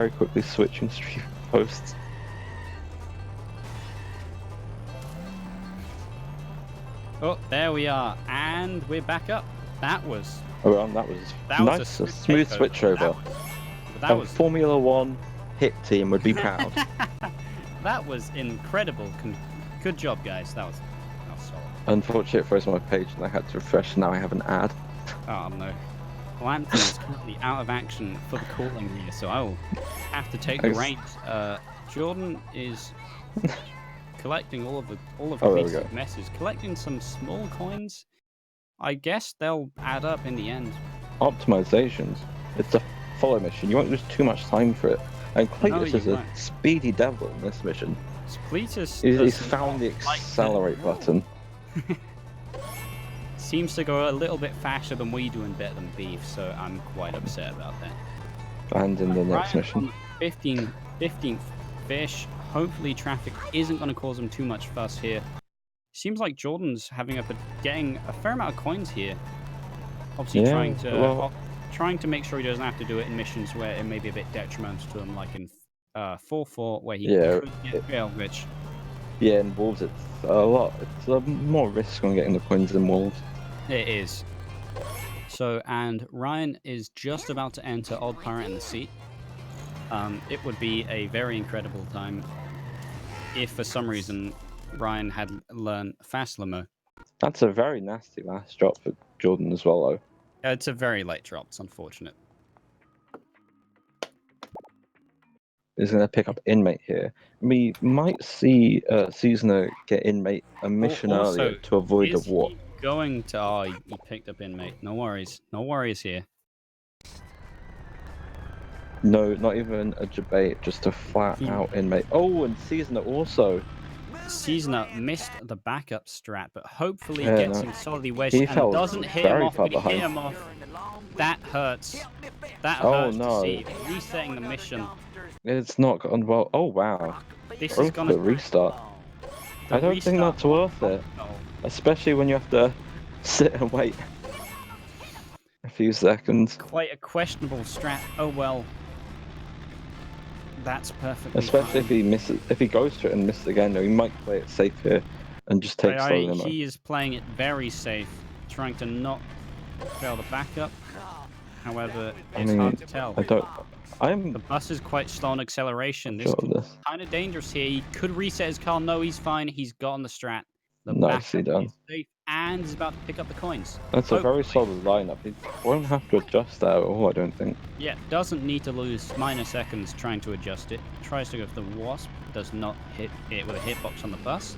very quickly switching stream posts. Oh, there we are, and we're back up. That was That was nice, a smooth switchover. That A was Formula One hit team would be proud. that was incredible. Good job, guys. That was solid. Unfortunately, it froze my page and I had to refresh. Now I have an ad. Oh no. Lambton is currently out of action for the calling here, so I will have to take the reins. Jordan is collecting all of Cletus' messes, collecting some small coins. I guess they'll add up in the end. Optimizations. It's a follow mission. You won't lose too much time for it. And Cletus is a speedy devil in this mission. Cletus he's found the accelerate button. Seems to go a little bit faster than we do in Better Than Beef, so I'm quite upset about that. And in the next mission. 15th fish. Hopefully traffic isn't going to cause him too much fuss here. Seems like Jordan's getting a fair amount of coins here. Obviously trying to make sure he doesn't have to do it in missions where it may be a bit detrimental to him, like in 4-4 where he could get failed, which... Yeah, in Wolves it's a lot. It's more risk on getting the coins in Wolves. It is. So, and Ryan is just about to enter Old Pirate in the Sea. It would be a very incredible time if for some reason Ryan had learned Fast Limo. That's a very nasty last drop for Jordan as well, though. It's a very late drop. It's unfortunate. He's going to pick up Inmate here. We might see Seasoner get Inmate a mission earlier to avoid a warp. Going to... Oh, he picked up Inmate. No worries. No worries here. No, not even a debate, just a flat-out Inmate. Oh, and Seasoner also. Seasoner missed the backup strat, but hopefully gets him solidly wedged and doesn't hit him off, but he hit him off. That hurts. That hurts to see. Resetting the mission. It's not gone well. Oh, wow. This is going to restart. I don't think that's worth it. Especially when you have to sit and wait a few seconds. Quite a questionable strat. Oh, well. That's perfectly Especially fine. if he goes for it and misses again, he might play it safe here and just take slow limo. He is playing it very safe, trying to not fail the backup. However, it's hard to tell. The bus is quite slow on acceleration. This is kind of dangerous here. He could reset his car. No, he's fine. He's gotten the strat. The Nicely done. Is safe and is about to pick up the coins. That's a very solid lineup. He won't have to adjust that at all, I don't think. Yeah, doesn't need to lose minor seconds trying to adjust it. Tries to go for the Wasp. Does not hit it with a hitbox on the bus.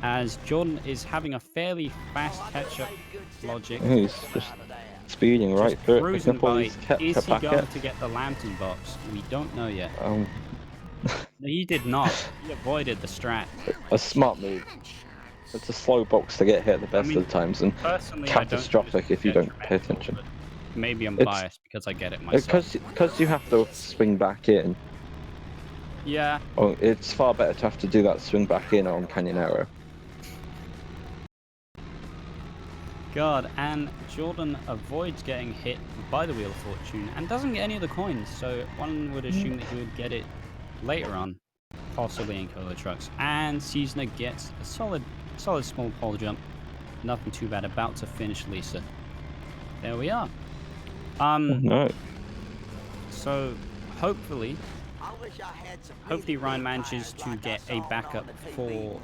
As Jordan is having a fairly fast catch-up logic. He's just speeding right through it. Is he going to get the Lambton box? We don't know yet. He did not. He avoided the strat. A smart move. It's a slow box to get hit at the best of the times, and catastrophic if you don't pay attention. Maybe I'm biased because I get it myself. Because you have to swing back in. Yeah. Oh, it's far better to have to do that swing back in on Canyon Arrow. God, and Jordan avoids getting hit by the Wheel of Fortune and doesn't get any of the coins, so one would assume that he would get it later on, possibly in Cola Trucks. And Seasoner gets a solid small pole jump. Nothing too bad. About to finish Lisa. There we are. No. So hopefully Ryan manages to get a backup for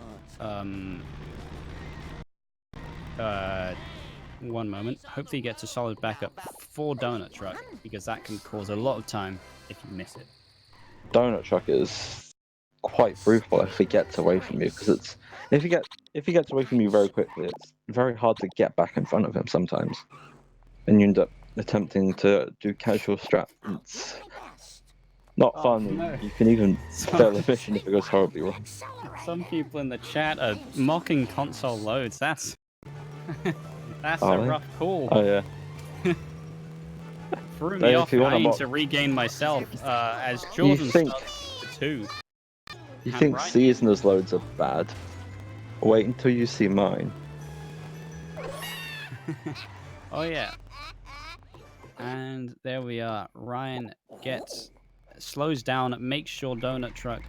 one moment. Hopefully he gets a solid backup for Donut Truck, because that can cause a lot of time if you miss it. Donut Truck is quite brutal if he gets away from you, because it's if he gets away from you very quickly, it's very hard to get back in front of him sometimes, and you end up attempting to do casual strat. It's not fun. No. You can even fail the mission if it goes horribly wrong. Some people in the chat are mocking console loads. That's a rough call. Oh yeah. Threw me off. I need to regain myself as Jordan starts to 2. You think Seasoner's loads are bad? Wait until you see mine. Oh yeah. And there we are. Ryan gets slows down, makes sure Donut Truck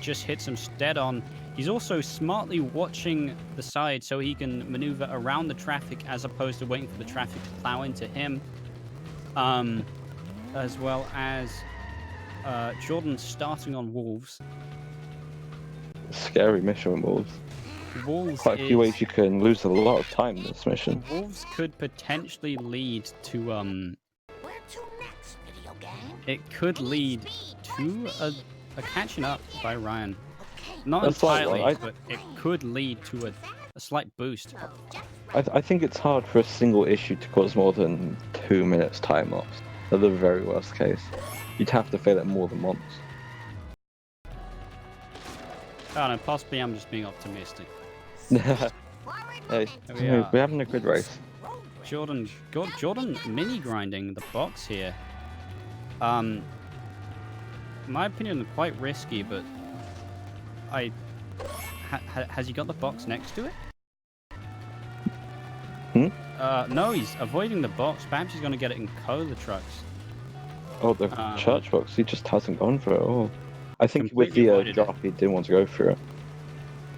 just hits him dead on. He's also smartly watching the side so he can maneuver around the traffic as opposed to waiting for the traffic to plow into him. As well as Jordan starting on Wolves. Scary mission, Wolves. Wolves Quite a few ways you can lose a lot of time in this mission. Wolves could potentially lead to Where to next, video game? It could lead to a catching up by Ryan. Okay. Not A slight entirely, one. but it could lead to a slight boost. So just I think it's hard for a single issue to cause more than 2 minutes time loss. At the very worst case, you'd have to fail it more than once. Oh no, possibly I'm just being optimistic. Hey, There we are. we're having a good race. Jordan mini grinding the box here. In my opinion, quite risky, but has he got the box next to it? No, he's avoiding the box. Perhaps he's going to get it in the trucks. Oh, the church box, he just hasn't gone for it all. I think with Completely the avoided drop, he didn't want to go for it.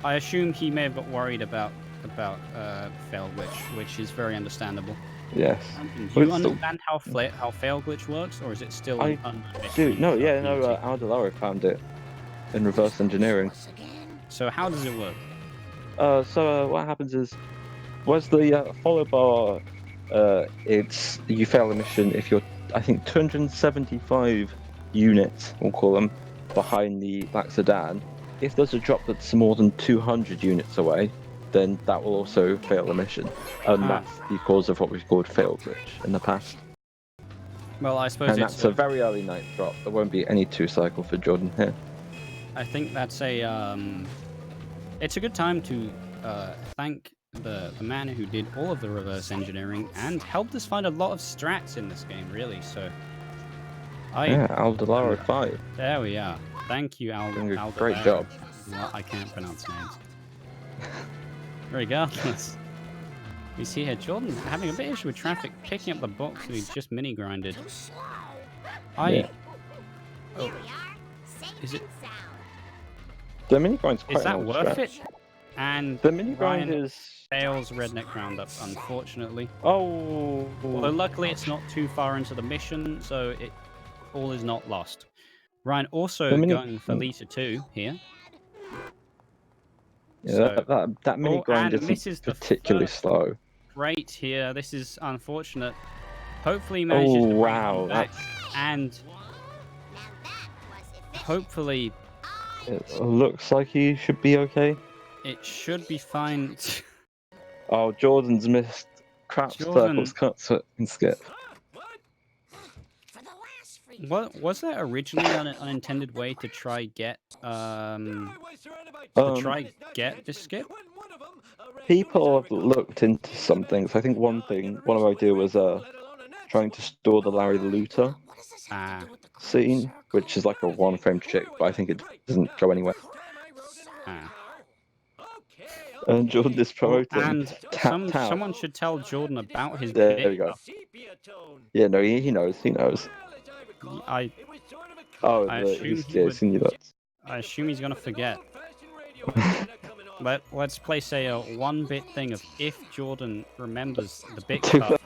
I assume he may have got worried about fail glitch, which is very understandable. Yes. Do you understand how fail glitch works, or is it still I Dude, no, yeah, no, Aldalaro found it in reverse engineering. once again. So how does it work? So what happens is, was the follow bar, it's, you fail a mission if you're, I think, 275 units, we'll call them, behind the black sedan. If there's a drop that's more than 200 units away, then that will also fail the mission. And that's the cause of what we've called fail glitch in the past. Well, I suppose And it's that's a very early night drop. There won't be any 2-cycle for Jordan here. I think that's a it's a good time to thank the man who did all of the reverse engineering and helped us find a lot of strats in this game, really. So Yeah, Aldalaro 5. There we are. Thank you, Doing a Aldalaro. great job. Well, I can't pronounce names. Regardless, we see here Jordan having a bit of issue with traffic, picking up the box that he just mini grinded. Too slow. Yeah. Oh, Here we are. Safe Is it- and sound. The mini grind's quite is that an old worth stretch. it? And The mini grind Ryan is... fails redneck roundup, unfortunately. Oh! Although luckily it's not too far into the mission, so it all is not lost. Ryan also going for Lisa 2 here. Yeah, So, that mini grind and misses isn't the particularly first slow. Great here. This is unfortunate. Hopefully he manages to bring wow, him back. that's... And Now that was efficient. hopefully It looks like he should be okay. it should be fine. Oh, Jordan's missed crap Jordan- circles, cuts, and skip. For the last free Was there originally an unintended way to try get this skip? People have looked into some things. I think one of my idea was trying to store the Larry the Looter What does this have to Ah. do with the closed scene, circle? which is like a one-frame trick, but I think it doesn't go anywhere. Ah. And Jordan is promoting And Tap Tap. someone should tell Jordan about his There we go. Yeah, no, he knows. He knows. I Oh, I he's assume he would- seen you that. I assume he's gonna forget. Let's place a 1-bit thing of if Jordan remembers the bit Two- cut.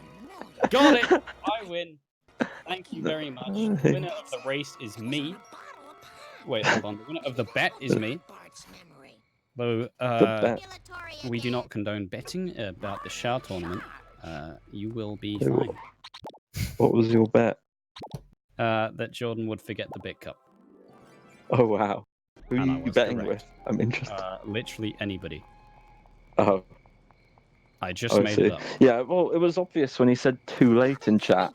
Got it! I win. Thank you very much. The winner of the race is me. Wait, hold on. The winner of the bet is me. Bart's memory. Though The bet. we do not condone betting about the Shah tournament. You will be Wait, fine. What was your bet? That Jordan would forget the bit cup. Oh wow. Who And I are you was betting correct. with? I'm interested. Literally anybody. Oh, I just I made see. it up. Yeah, well, it was obvious when he said too late in chat.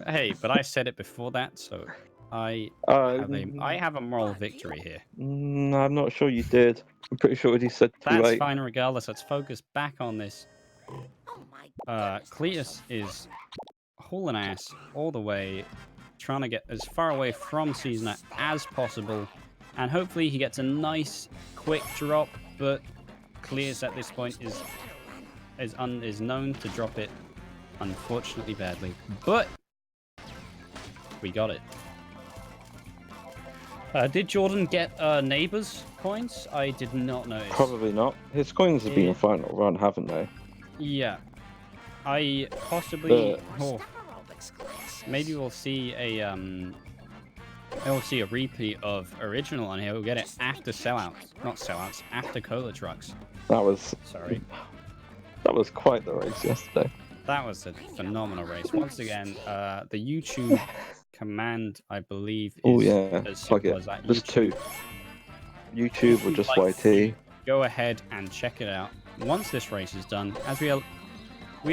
Hey, but I said it before that, so I have a moral victory here. I'm not sure you did. I'm pretty sure he said too That's late. fine regardless. Let's focus back on this. Oh my Cletus is hauling ass all the way, trying to get as far away from Caesar as possible, and hopefully he gets a nice quick drop, but Cletus at this point is known to drop it unfortunately badly. But we got it. Did Jordan get neighbors coins? I did not notice. Probably not. His coins have been in final run, haven't they? Yeah. I possibly. The- Maybe we'll see a we'll see a repeat of original on here. We'll get it after sellouts, not sellouts, after cola trucks. That was Sorry. That was quite the race yesterday. That was a phenomenal race. Once again, the YouTube command, I believe, is Oh yeah, as plug simple it. as that. Just two. YouTube or just YT. Go ahead and check it out. Once this race is done, as we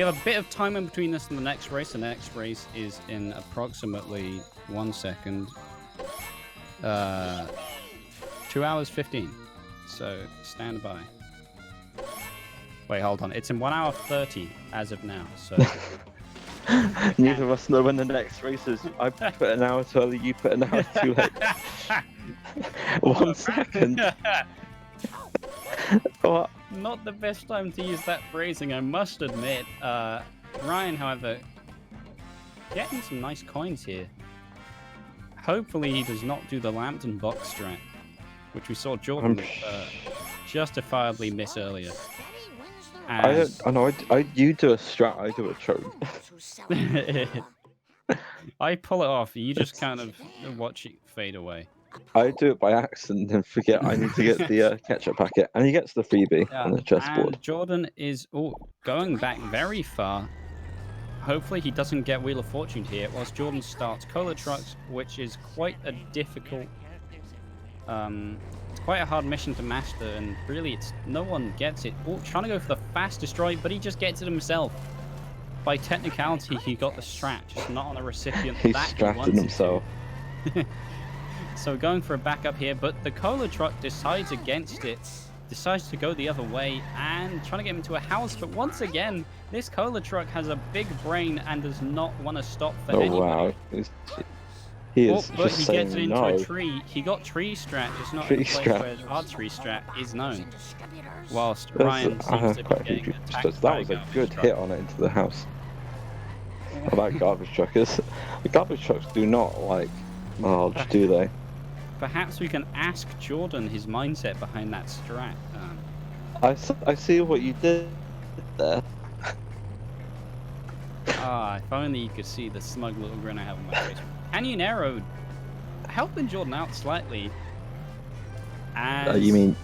have a bit of time in between this and the next race. The next race is in approximately 1 second. 2 hours 15. So stand by. Wait, hold on. It's in 1 hour 30 as of now. So neither of us know when the next race is. I put an hour too early. You put an hour too late. 1 second. What? Not the best time to use that phrasing, I must admit. Ryan, however, getting some nice coins here. Hopefully he does not do the Lambton box strat, which we saw Jordan justifiably miss earlier. I know. You do a strat. I do a choke. I pull it off. You just kind of watch it fade away. I do it by accident and forget I need to get the ketchup packet, and he gets the freebie on the chessboard. And Jordan is going back very far. Hopefully he doesn't get Wheel of Fortune here, whilst Jordan starts Cola Trucks, which is quite a difficult, it's quite a hard mission to master, and really no one gets it. Trying to go for the fast destroy, but he just gets it himself. By technicality, he got the strat, just not on the recipient. He stratted himself. So going for a backup here, but the Cola Truck decides against it. Decides to go the other way and trying to get him into a house, but once again, this Cola Truck has a big brain and does not want to stop for anybody. Wow. He is but just he saying gets it into no. a tree. He got tree strat, just not in a place where our tree strat is known. Whilst Ryan seems to be getting attacked by That was a garbage good truck. hit on it into the house. About garbage truckers. The garbage trucks do not like Marge, do they? Perhaps we can ask Jordan his mindset behind that strat. I see what you did there. If only you could see the smug little grin I have on my face. Canyon Arrow helping Jordan out slightly. As... You mean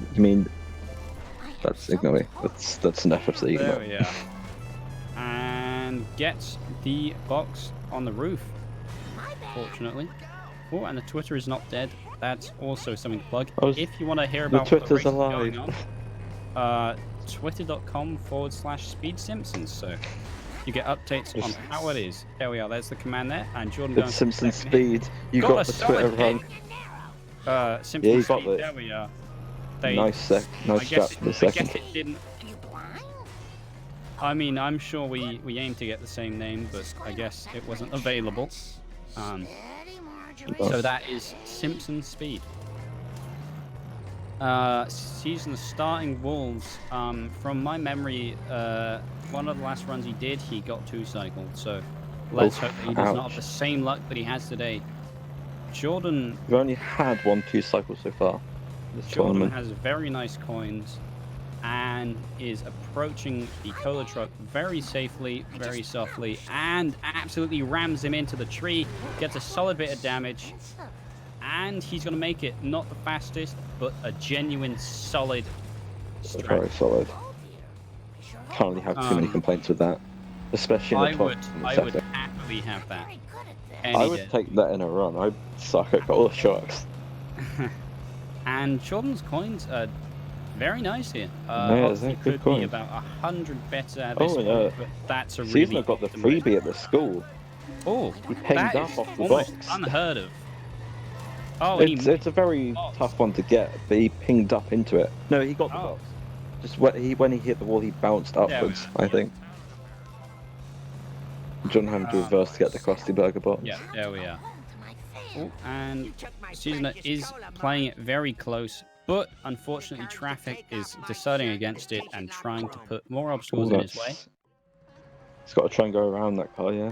that's ignore me. That's enough of the ignore. There we are. And gets the box on the roof, fortunately. Oh, and the Twitter is not dead. That's also something to plug. If you want to hear about the what the race Twitter's is going alive. on, twitter.com/SpeedSimpsons. So you get updates on how it is. There we are. There's the command there. And Jordan going It's for the Simpsons second hit. speed. You Got got a the Twitter solid run. Simpsons Yeah, you got speed. the- There we are. Nice I strat guess for the I second. guess it didn't. I mean, I'm sure we aim to get the same name, but I guess it wasn't available. So that is Simpsons speed. Season the starting Wolves. From my memory, one of the last runs he did, he got 2 cycled. So let's hope that he does not have the same luck that he has today. Jordan. We've only had 1-2 cycles so far. This Jordan tournament. has very nice coins and is approaching the Cola Truck very safely, very softly, and absolutely rams him into the tree. Gets a solid bit of damage. And he's going to make it not the fastest, but a genuine solid strat. Very solid. Can't really have too many complaints with that, especially in the I would happily have that. I would take that in a run. I'd suck at Cola Trucks. And Jordan's coins are very nice here. Yeah, He good could coins. be about 100 better at this point, but that's a Season really got the optimal- freebie at the school. Oh, He pinged that up is off the almost box. unheard of. Oh, and It's a very tough one to get, but he pinged up into it. No, he got the box. Just when he hit the wall, he bounced upwards, I think. John having to reverse to get the Krusty Burger box. Yeah, there we are. Oh, and Seasoner is playing it very close, but unfortunately traffic is deciding against it and trying to put more obstacles in his way. He's got to try and go around that car, yeah.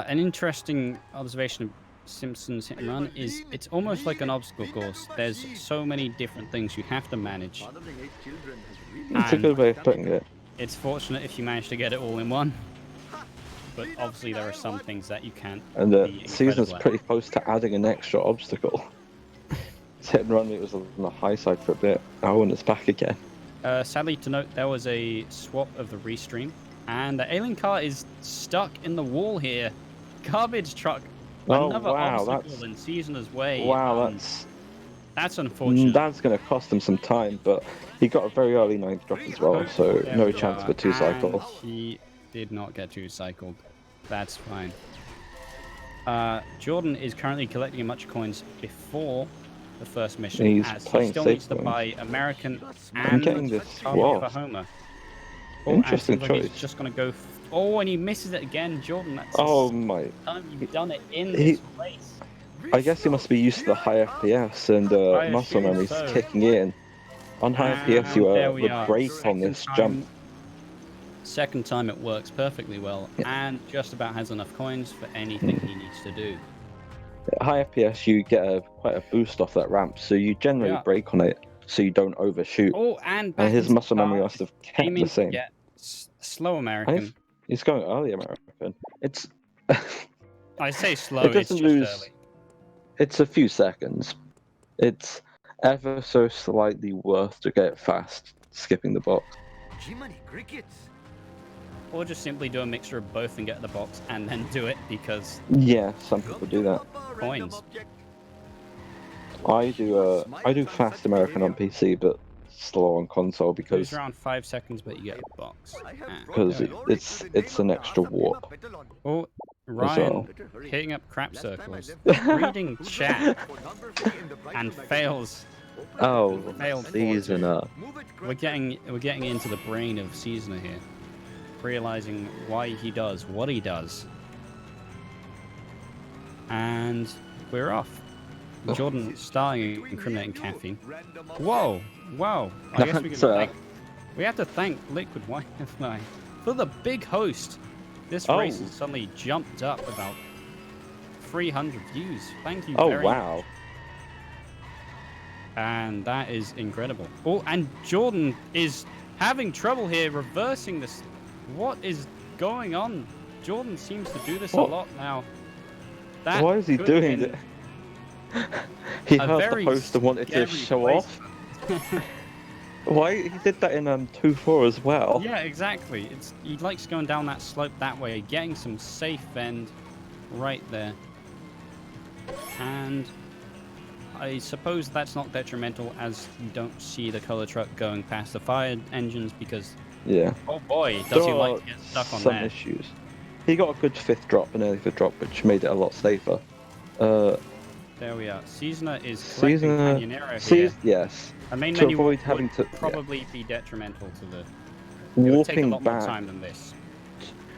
An interesting observation of Simpsons Hit and Run is it's almost like an obstacle course. There's so many different things you have to manage. It's a And good way of putting it. it's fortunate if you manage to get it all in one. But obviously there are some things that you can't And the be season's incredible at. pretty close to adding an extra obstacle. Hit and Run, it was on the high side for a bit. Oh, and it's back again. Sadly to note, there was a swap of the restream, and the alien car is stuck in the wall here. Garbage truck, Oh another wow, obstacle in Seasoner's way. wow, That's unfortunate. that's going to cost him some time. But he got a very early ninth drop as well, so There no we chance are, of a two cycle. and he did not get two cycled. That's fine. Jordan is currently collecting as much coins before the first mission, He's as he playing still safe needs to coins. buy American I'm and getting this Carbon for wasp. Homer. Oh, Interesting and seems like choice. he's just gonna go. Oh, and he misses it again, Jordan. That's Oh the my! second time you've done it in He- this race. I guess he must be used to the high FPS and I muscle assume memory so. kicking in. On high FPS, you And there we would are. brake on this jump. Second time it works perfectly well, Yeah. and just about has enough coins for anything he needs to do. At high FPS, you get quite a boost off that ramp, so you generally Yeah. brake on it so you don't overshoot. Oh, and back And his into muscle the memory car, must have kept aiming the same. to get slow And American. he's going early American. It's I say slow, it it's doesn't just lose. early. It's a few seconds. It's ever so slightly worth to get fast, skipping the box. Or just simply do a mixture of both and get the box and then do it because Yeah, some people do that. coins. I do fast American on PC, but slow on console Lose because around 5 seconds, but you get a box. because there we are. it's an extra warp. Oh, Ryan hitting up crap circles, reading chat, and fails. Oh, Failed Seasoner. We're getting into the brain of Seasoner here, realizing why he does what he does, and we're off. Jordan starting incriminating caffeine. Whoa, whoa! I guess we have to thank Liquid Wi-Fi for the big host. This race has suddenly jumped up about 300 views. Thank you very wow. much. And that is incredible. Oh, and Jordan is having trouble here reversing this. What is going on? Jordan seems to do this a lot now. That Why is he could doing have it? He a heard the very host and wanted to scary show place. off. Why he did that in 2-4 as well? Yeah, exactly. He likes going down that slope that way, getting some safe bend right there. And I suppose that's not detrimental as you don't see the color truck going past the fire engines because, Yeah. oh boy, does he like to get stuck on some there. issues. He got a good 5th drop, an early 5th drop, which made it a lot safer. There we are. Seasoner is collecting Canyonero here. Yes. A main To menu avoid would having to probably be detrimental to the... It would take a warping lot more back, time than this.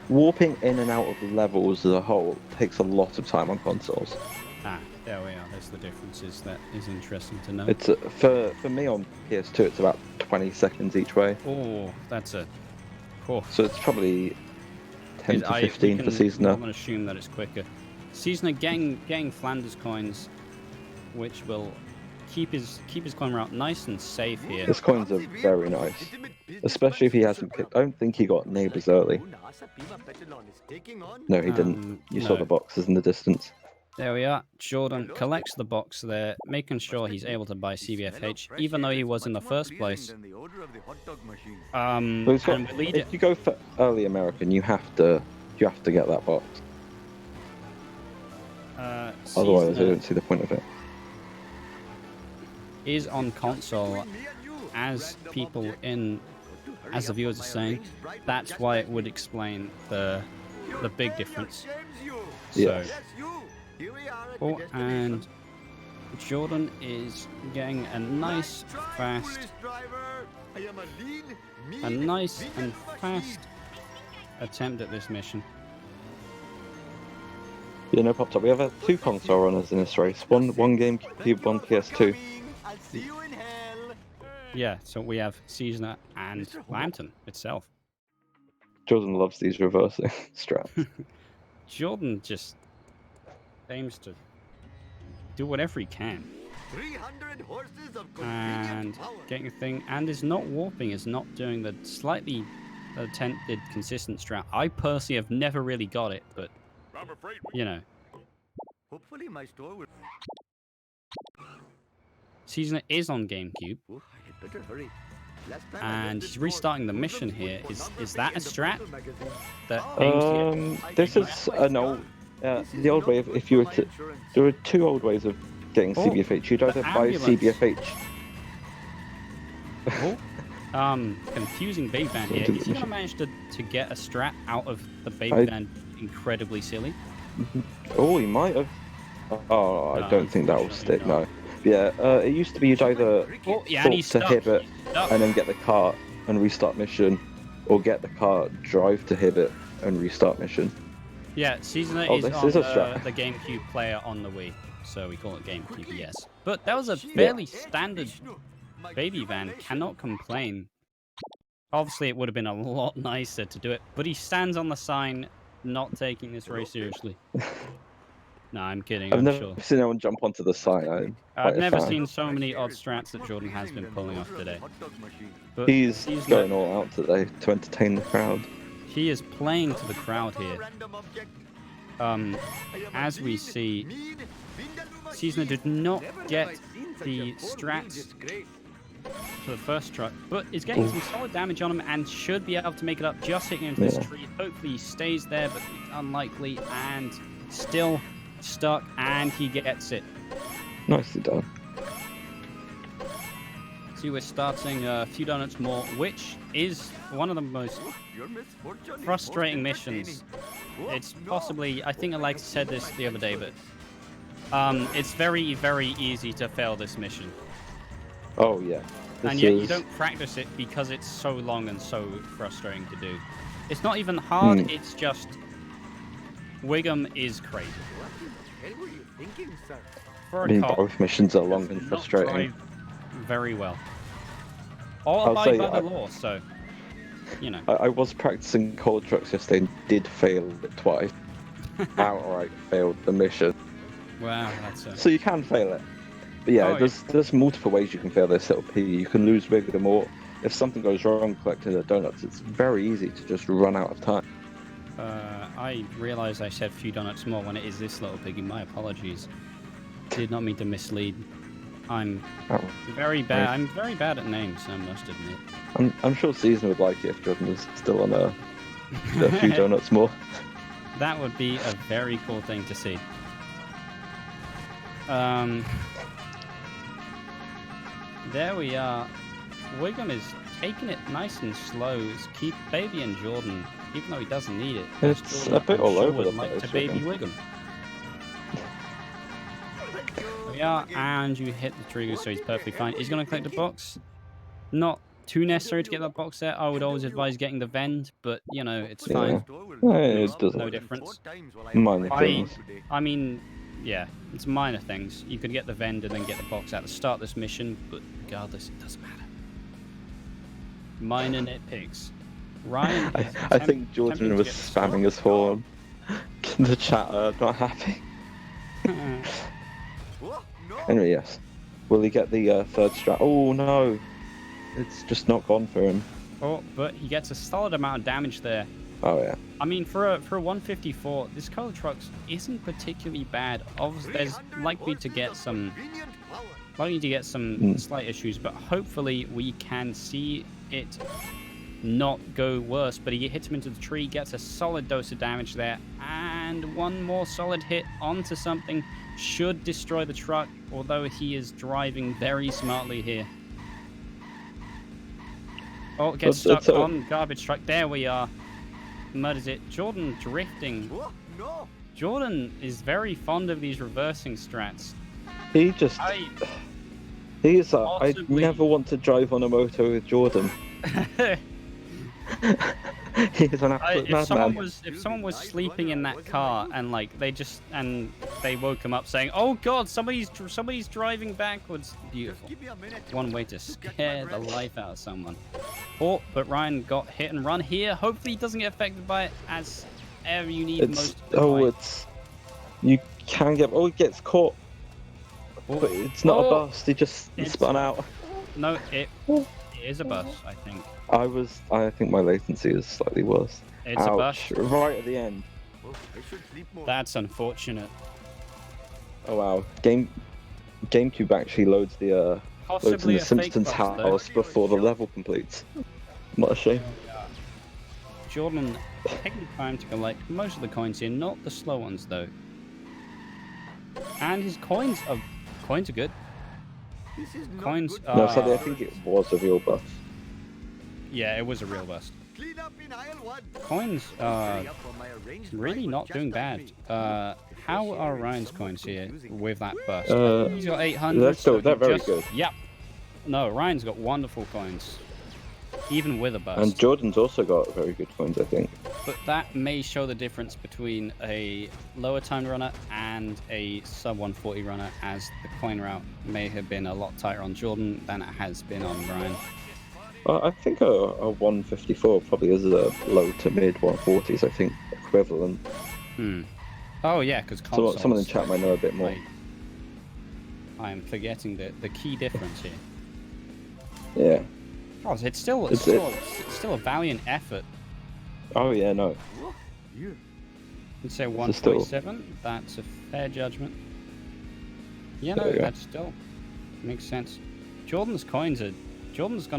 warping in and out of levels as a whole takes a lot of time on consoles. Ah, there we are. There's the differences. That is interesting to know. It's for me on PS2, it's about 20 seconds each way. Oh, that's a... Oh. So it's probably 10 to We 15 for can- Seasoner. I'm going to assume that it's quicker. Seasoner getting Flanders coins, which will keep his coin route nice and safe here. His coins are very nice, especially if he hasn't picked. I don't think he got neighbors early. No, he didn't. You saw no. the boxes in the distance. There we are. Jordan collects the box there, making sure he's able to buy CVFH, even though he was in the first place. But he's got- And we lead if you go for early American, you have to get that box. Otherwise, I Seasoner don't see the point of it. is on console, as the viewers are saying. That's why it would explain the big difference. Yes. Oh, and Jordan is getting a nice and fast attempt at this mission. Yeah, no pop top. We have 2 console runners in this race. One GameCube, one PS2. Yeah, so we have Seasoner and Lantern itself. Jordan loves these reversing strats. Jordan just aims to do whatever he can. 300 horses of And convenient power. getting a thing, and is not warping, is not doing the slightly attempted consistent strat. I personally have never really got it, but you know, Hopefully my store will... Seasoner is on GameCube, Oh, I had better hurry. Last time I left and this he's store, restarting the Muslims mission would here. for number Is that a three in the strat Bible magazine. that aims to get? This is an old, This is the old not way of good if you were for my to. insurance. There are two old ways of getting Oh, CBFH. You'd the either buy ambulance. CBFH. Confusing baby van here. Is he gonna manage to get a strat out of the baby I- van? Incredibly silly. Oh, he might have. Oh, I No, don't think that will unfortunately stick. not. No. Yeah, it used to be you'd either Oh, yeah, and he's talk stuck. to Hibbert He's stuck. and then get the car and restart mission, or get the car, drive to Hibbert and restart mission. Yeah, Seasoner Oh, is this on is a strat. the GameCube player on the Wii, so we call it GameCube, yes. But that was a fairly standard baby van, cannot complain. Obviously, it would have been a lot nicer to do it, but he stands on the sign, not taking this very seriously. No, I'm kidding, I've I'm never sure. seen anyone jump onto the sign. I'm I've quite a never fan. seen so many odd strats that Jordan has been pulling off today. But He's Seasoner, going all out today to entertain the crowd. he is playing to the crowd here. As we see, Seasoner did not get the strats for the first truck, but is getting some solid damage on him and should be able to make it up just hitting into this Yeah. tree. Hopefully he stays there, but it's unlikely, and still stuck, and he gets it. Nicely done. So we're starting a few donuts more, which is one of the most frustrating missions. It's possibly, I think Alex said this the other day, but it's very, very easy to fail this mission. Oh yeah. This And yet you is- don't practice it because it's so long and so frustrating to do. It's not even hard, it's just Wiggum is crazy. What in the hell were you thinking, sir? For I a mean, cop, both missions are long does and not frustrating. drive very well. Or I'll abide say by I- the law, so you know. I was practicing cold trucks yesterday and did fail it twice. Outright failed the mission. Wow, that's So you can fail it. But yeah, Oh, yeah. there's multiple ways you can fail this little piggy. You can lose Wiggum, or if something goes wrong collecting the donuts, it's very easy to just run out of time. I realised I said few donuts more when it is this little piggy. My apologies. Did not mean to mislead. I'm Oh, very bad. I'm very bad at names, I must admit. I'm sure Season would like it if Jordan was still on a few donuts more. That would be a very cool thing to see. There we are. Wiggum is taking it nice and slow. It's keep Baby and Jordan, even though he doesn't need it. It's Jordan, a bit I'm all sure, over would the like place to with Baby him. Wiggum. There we are, and you hit the trigger, so he's perfectly fine. He's going to collect the box. Not too necessary to get that box there. I would always advise getting the vend, but you know, it's fine. Yeah, it doesn't. No difference. Minor I- things. I mean, yeah, it's minor things. You could get the vend and then get the box at the start of this mission, but regardless, it doesn't matter. Minor nitpicks. Ryan, is I think Jordan attempting to was get the spamming his horn. The chat not happy. Anyway, yes. Will he get the third strat? Oh no, it's just not gone for him. Oh, but he gets a solid amount of damage there. Oh yeah. I mean, for a 154, this color trucks isn't particularly bad. Obviously, there's likely to get some slight issues, but hopefully we can see it not go worse. But he hits him into the tree, gets a solid dose of damage there, and one more solid hit onto something should destroy the truck, although he is driving very smartly here. Oh, gets stuck on garbage truck. There we are. Murders it. Jordan drifting. Jordan is very fond of these reversing strats. He just. He's. I Possibly- never want to drive on a motor with Jordan. He's an absolute If someone madman. was sleeping in that car and like they woke him up saying, "Oh God, somebody's driving backwards," beautiful. One way to scare the life out of someone. Oh, but Ryan got hit and run here. Hopefully he doesn't get affected by it, as ever you need most of the time. You can get. Oh, he gets caught. But it's not a Oh, bust. He just it's- spun out. No, it is a bus, I think. I think my latency is slightly worse. It's a bus. Ouch! Right at the end. Oh, I should sleep more. That's unfortunate. Oh wow. GameCube actually loads the Possibly the a fake Simpsons bus, though. house before the level completes. What a shame. Jordan taking time to collect most of the coins here, not the slow ones though. And his coins are good. This is not Coins good. No, are sadly, I think it was a real buff. yeah, it was a real bust. Clean up in aisle 1. Coins are Hurry up or my arranged really driver not just doing got bad. me. How are Ryan's coins here with that bust? He's got 800. they're still- so they're he very just- good. Yep. No, Ryan's got wonderful coins, even with a bust. And Jordan's also got very good coins, I think. But that may show the difference between a lower time runner and a sub 140 runner, as the coin route may have been a lot tighter on Jordan than it has been on Ryan. I think a 154 probably is a low to mid 140s, I think, equivalent. Oh yeah, because Someone in chat might know a bit more. I am forgetting the key difference here. Yeah. Oh, it's still a valiant effort. Oh yeah, no. Yeah. I'd say It's still- 147. That's a fair judgment. Yeah, no, There you go. that still makes sense. Jordan's going to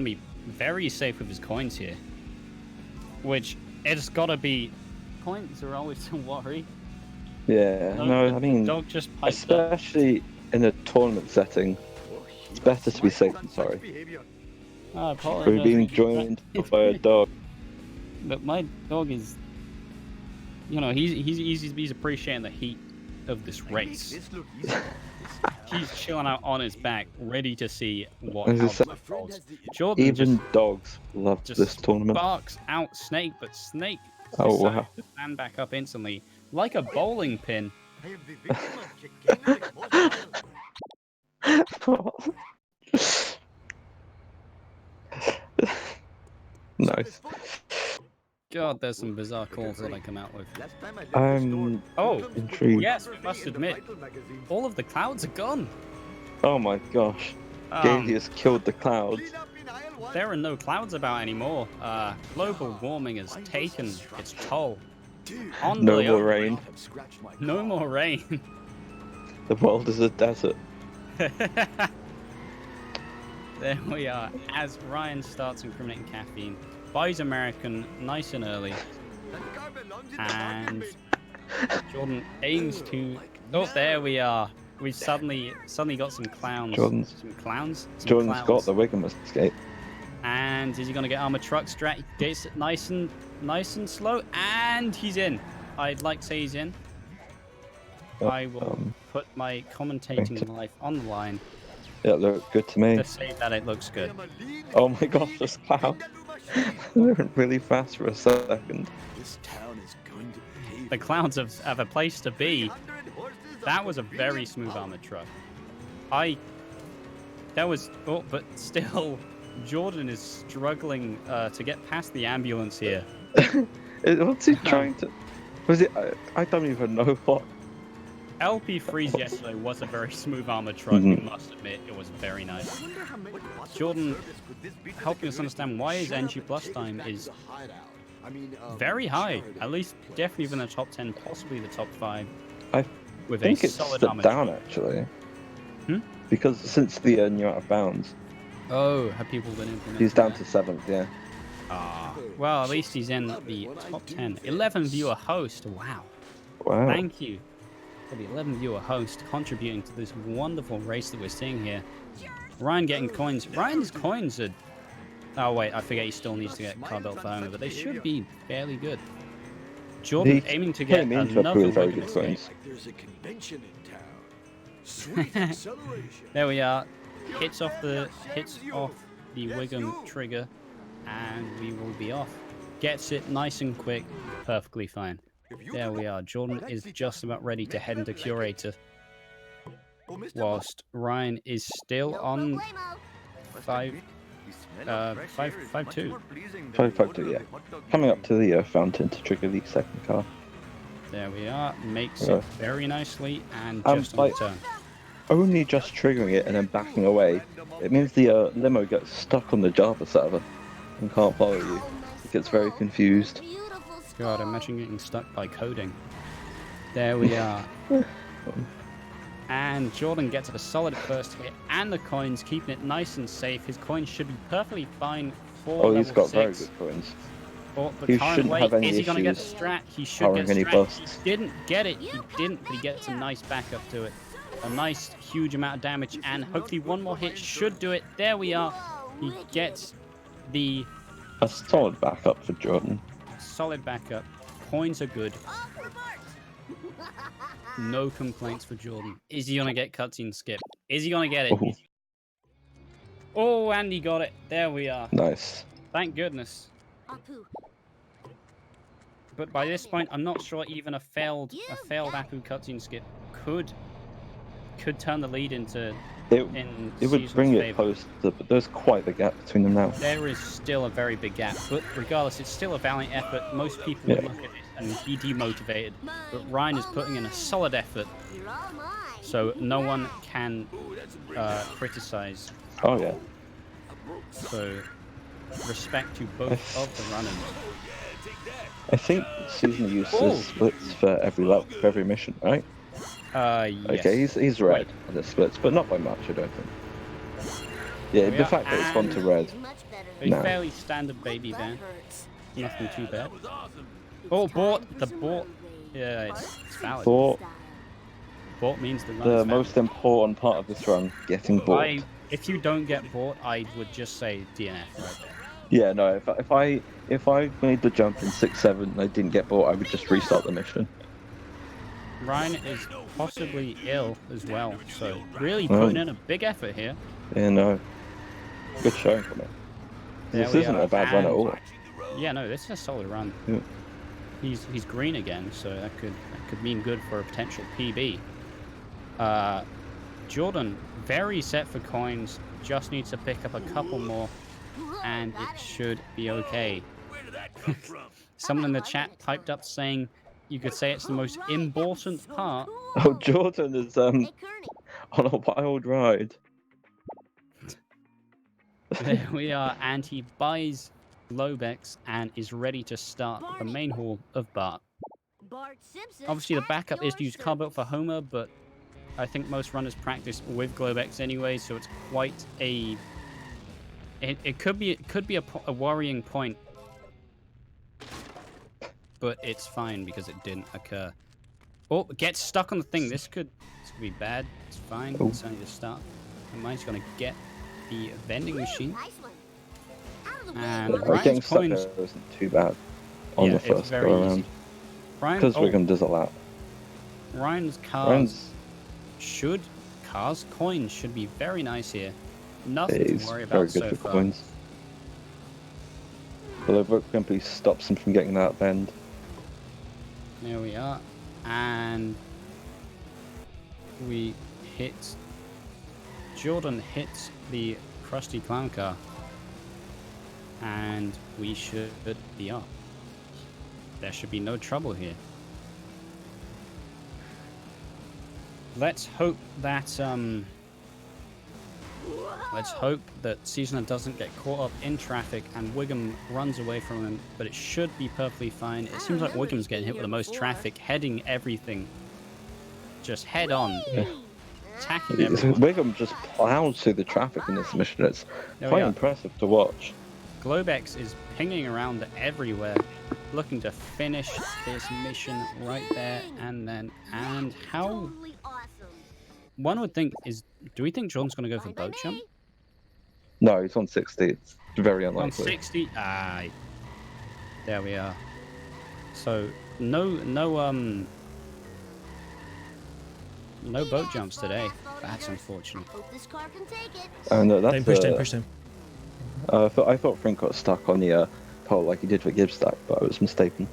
be very safe with his coins here, which it's got to be. Coins are always a worry. Yeah, no, I mean, Dog just piped up. especially in a tournament setting, it's better to be safe than sorry. I apologize. We're being joined by a dog. But my dog is, he's appreciating the heat of this race. This look easy. He's chilling out on his back, ready to see what As I else said, unfolds. Jordan Even just dogs love this tournament. barks out Snake, but Snake Oh, decides wow. to stand back up instantly, like a bowling pin. I am the victim of chicanery. Nice. God, there's some bizarre calls that I come out with. Last time I left the store, Oh, here comes the intrigued. Yes, we photography must in the admit, Vital magazine. all of the clouds are gone. Oh my gosh. Gazy has killed the clouds. Clean up in aisle 1. There are no clouds about anymore. Global warming has taken its toll. On No the more earth. rain. No more rain. The world is a desert. There we are, as Ryan starts incriminating caffeine, buys American nice and early, That car belongs in the and parking bay. Jordan aims to... Oh, there we are. We've suddenly got some clowns. Jordan's- Some clowns? Some Jordan's clowns. got the Wiggum escape. And is he going to get armor truck strat? Gets it nice and slow, and he's in. I'd like to say he's in. I will put my commentating life on the line Yeah, look good to me. to say that it looks I good. am a lean, Oh my gosh, those clouds. Vindaloo They machine. went really fast for a second. This town is going to pay The clouds have a place to be. 300 horses of That was a very convenient smooth power. armored truck. But still, Jordan is struggling to get past the ambulance here. What's he trying to... Was it... I don't even know what... LP Freeze yesterday was a very smooth armored truck, we Mhm. must admit. It was very nice. I wonder how many possible Jordan, service could this be to the helping us community? understand why his NG plus time is very high. At least definitely within the top 10, possibly the top 5. I With I think a it's solid slipped armored down, truck. actually. Hmm? Because since the new out of bounds, Oh, have people been implemented? he's down to 7th, yeah. Ah, well, at least he's in the top 10. 11 viewer host. Wow. Wow. Thank you for the 11 viewer host contributing to this wonderful race that we're seeing here. Ryan getting coins. Ryan's coins are... Oh, wait, I forget he still needs to get car belt for Homer, but they should be fairly good. Jordan He aiming to get came into another with very Wigan good escape. coins. like there's a convention in town. Sweet acceleration. There we are. Hits off the Wigan trigger, and we will be off. Gets it nice and quick, perfectly fine. There we are. Jordan is just about ready to head into Curator, Oh, Mr. whilst Ryan is still on Must five. admit, the smell of fresh air is much 5-2. more pleasing than Five, the 5-2, odor of yeah. the hot dog Coming you up to the fountain to trigger the second car. There we are. Makes Yeah. it very nicely and Um, just on the like- turn. only just triggering it and then backing away, it means the limo gets stuck on the Java server and can't follow you. It gets very confused. God, imagine getting stuck by coding. There we are. And Jordan gets a solid first hit, and the coins, keeping it nice and safe. His coins should be perfectly fine for Oh, he's level got very 6. good coins. But the He current shouldn't weight, have any is he going to get the issues strat? He should powering get any strat. busts. He didn't get it. He didn't, but he gets a nice backup to it. A nice, huge amount of damage, and hopefully one more hit should do it. There we are. He gets the A solid backup for Jordan. solid backup. Coins are good. No complaints for Jordan. Is he going to get cutscene skip? Is he going to get it? Oh, Oh, and he got it. There we are. nice. Thank goodness. But by this point, I'm not sure even a failed Apu cutscene skip could turn the lead into It would Season's bring it favor. close, but there's quite the gap between them now. There is still a very big gap, but regardless, it's still a valiant effort. Most people would look at it and be demotivated, but Ryan is putting in a solid effort, so no one can criticize. Oh yeah. So respect to both of the runners. I think Season uses splits for every level, for every mission, right? Yes. Okay, he's red on the splits, but not by much, I don't think. Yeah, the fact that it's gone to red. A No. fairly standard baby van. Nothing too bad. Oh, bought. The bought. Yeah, it's valid. For Bought means the run the is valid. most important part of this run, getting bought. If you don't get bought, I would just say DNF right there. Yeah, no. If I made the jump in 6-7 and I didn't get bought, I would just restart the mission. Ryan is possibly ill as well, so really putting in a big effort here. Yeah, no. Good showing from it. There This we isn't are, a bad run at and- all. Yeah, no, this is a solid run. Yeah. He's green again, so that could mean good for a potential PB. Jordan, very set for coins, just needs to pick up a couple more, and it should be okay. Someone in the chat typed up saying you could say it's the most important part. Oh, Jordan is on a wild ride. There we are, and he buys Globex and is ready to start the main hall of Bart. Obviously, the backup is to use Carbot for Homer, but I think most runners practice with Globex anyway, so it's quite a... It could be a worrying point, but it's fine because it didn't occur. Oh, it gets stuck on the thing. This could be bad. It's fine. Oh. It's only the start. And mine's gonna get the vending machine. And Getting Ryan's stuck coins. there isn't too bad on the It's first very go easy. around. Ryan, Because Wiggum does a lap. Ryan's cars coins should be very nice here. Nothing He's to worry very about good so for far. coins. Although Brook simply stops him from getting that bend. There we are. And we hit... Jordan hits the Krusty Clown car. And we should be up. There should be no trouble here. Let's hope that Seasoner doesn't get caught up in traffic and Wiggum runs away from him, but it should be perfectly fine. It seems like Wiggum's getting hit with the most traffic, heading everything just head on, attacking everyone. Wiggum just plows through the traffic in this mission. It's There we quite are. impressive to watch. Globex is pinging around everywhere, looking to finish this mission right there and how one would think is, do we think Jordan's going to go for boat jump? No, he's on 60. It's very On unlikely. 60, aye. There we are. So no boat jumps today. That's unfortunate. And that's Pushed him. I thought Frank got stuck on the pole like he did for Gibbstack, but I was mistaken.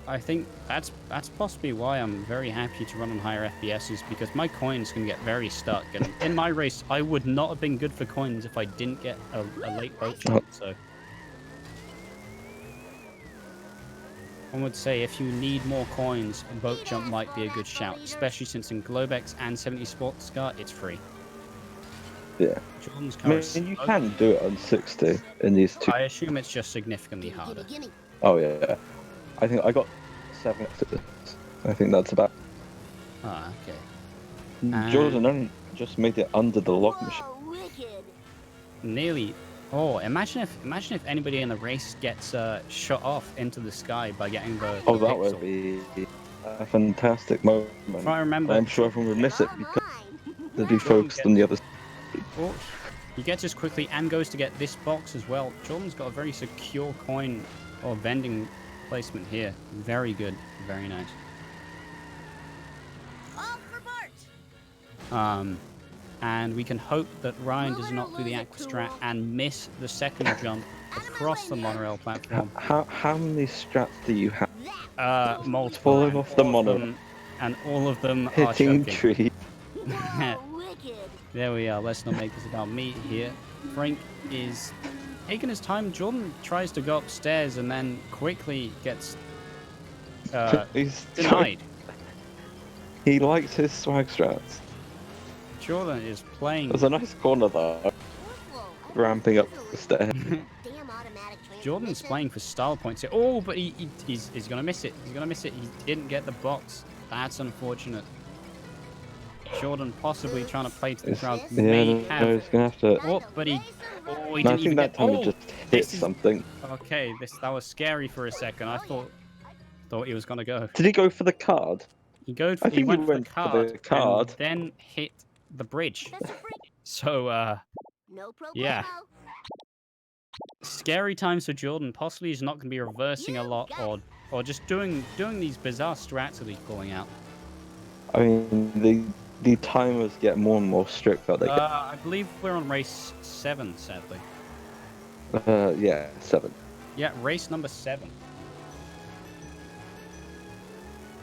I think that's possibly why I'm very happy to run on higher FPSs, because my coins can get very stuck. And in my race, I would not have been good for coins if I didn't get a late boat jump. So, One would say if you need more coins, a boat jump might be a good shout, especially since in Globex and 70 Sports Car, it's free. Yeah. Jordan's I car mean, is you can do it on 60 in these two. I assume it's just significantly harder. Oh yeah. I think I got 7. I think that's about. Ah, okay. Jordan only just made it under the log machine. Nearly. Oh, imagine if anybody in the race gets shot off into the sky by getting the Oh, that pixel. would be a fantastic moment. If I remember, I'm sure everyone would miss it because they'd be Jordan focused on the other. Oh, he gets us quickly and goes to get this box as well. Jordan's got a very secure coin or vending placement here. Very good. Very nice. And we can hope that Ryan does not do the aqua strat and miss the second jump across the monorail platform. How many strats do you have? Multiple. Falling off the monorail. And all of them Hitting are choking. tree. There we are. Let's not make this about me here. Frank is taking his time. Jordan tries to go upstairs and then quickly gets He's denied. He likes his swag strats. Jordan is playing. There's a nice corner there. Ramping up the stairs. Jordan's playing for style points here. Oh, but he's going to miss it. He's going to miss it. He didn't get the box. That's unfortunate. Jordan possibly trying to play to the crowd. May have. No, he's gonna have to. Oh, but he No, didn't I think even that get. time Oh, he just hit something. Okay, that was scary for a second. I thought he was gonna go. Did he go for the card? He think he went went for for the the card, card. and then hit the bridge. So yeah. Scary times for Jordan. Possibly he's not gonna be reversing a lot or just doing these bizarre strats that he's pulling out. I mean, the timers get more and more strict. That they get. I believe we're on race 7, sadly. Yeah, 7. Yeah, race number 7.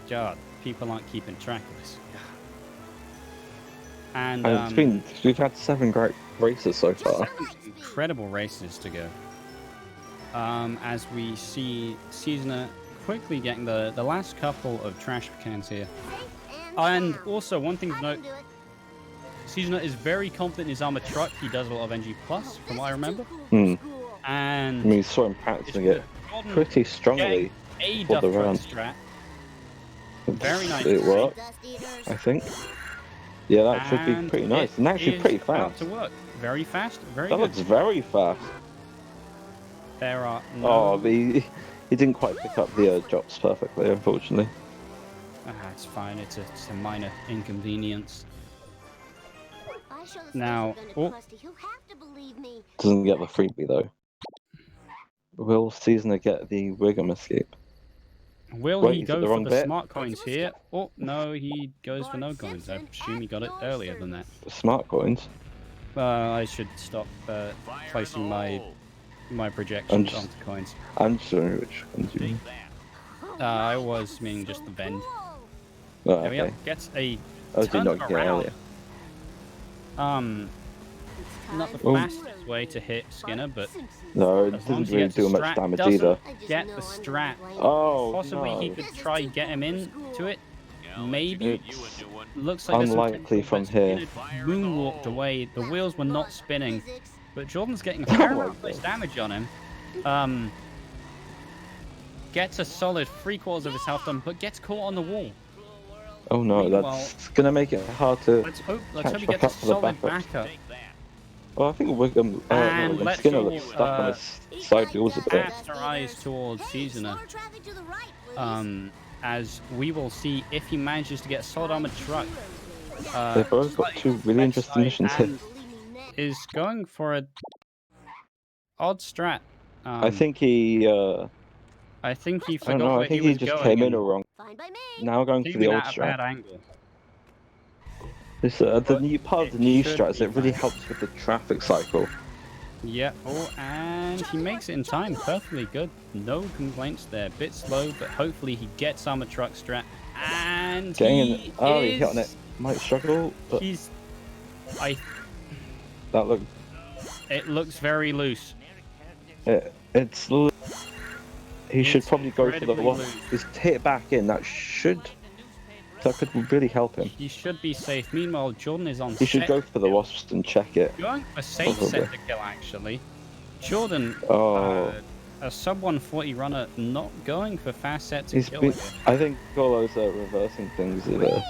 God, people aren't keeping track of this. And we've had 7 great races so far. incredible races to go. As we see Seasoner quickly getting the last couple of trash cans here. And also, one thing to note, Seasoner is very confident in his armored truck. He does a lot of NG+, from what I remember. And I mean, you saw him practicing it pretty strongly a for the duff truck round. strat. Very nice. It worked, I think. Yeah, that should be pretty nice. And actually pretty About fast. to work. Very fast, very That good. looks very fast. There are no... Oh, he didn't quite pick up the drops perfectly, unfortunately. It's fine. It's a minor inconvenience. Now, Doesn't get the freebie though. Will Seasoner get the Wiggum escape? Will Wait, he is it go the for wrong the bit? smart coins here? Oh, no, he goes for no coins. I assume he got it earlier than that. Smart coins. I should stop placing my projections onto coins. I'm just wondering which ones you mean. I was meaning just the bend. Oh, There we go. okay. Gets a Oh, did turn not get it around. earlier. Not the Oh. fastest way to hit Skinner, but No, it as long doesn't as he really gets the do much strat, damage doesn't either. get the strat. Oh, Possibly no. he could try get him into it. Maybe. It's Looks like there's some unlikely potential, from but here. Skinner moonwalked away. The wheels were not spinning, but Jordan's getting a Oh fair my amount of God. damage on him. Gets a solid 3/4 of his health done, but gets caught on the wall. Oh no, Meanwhile- that's gonna make it hard to. Let's hope Catch he back gets a up for the solid backup. backup. Well, I think Wiggum, And no, let's Skinner all, looks stuck on his side wheels a bit. Cast our eyes towards Seasoner. As we will see if he manages to get a solid armored truck. They've both got 2 really interesting missions here. and is going for a odd strat. I think he, I think he I don't forgot know, I where think he he was just going. came in and all wrong. Now going for the came old at a bad strat. angle. This, the new part of the new should strats, be it really fine. helps with the traffic cycle. Yeah, oh, and he makes it in time. Perfectly good. No complaints there. Bit slow, but hopefully he gets armored truck strat. And Getting he in, oh, he is... hit on it. Might struggle, but He's... that looked. It looks very loose. It's. he should probably go for the incredibly wasp. loose. Just hit it back in. That could really help him. He should be safe. Meanwhile, Jordan is on He should set go to for the kill. wasps and check it. Going for safe Probably. set to kill, actually. Jordan, Oh. a sub 140 runner, not going for fast set to He's kill been, here. I think all those reversing things have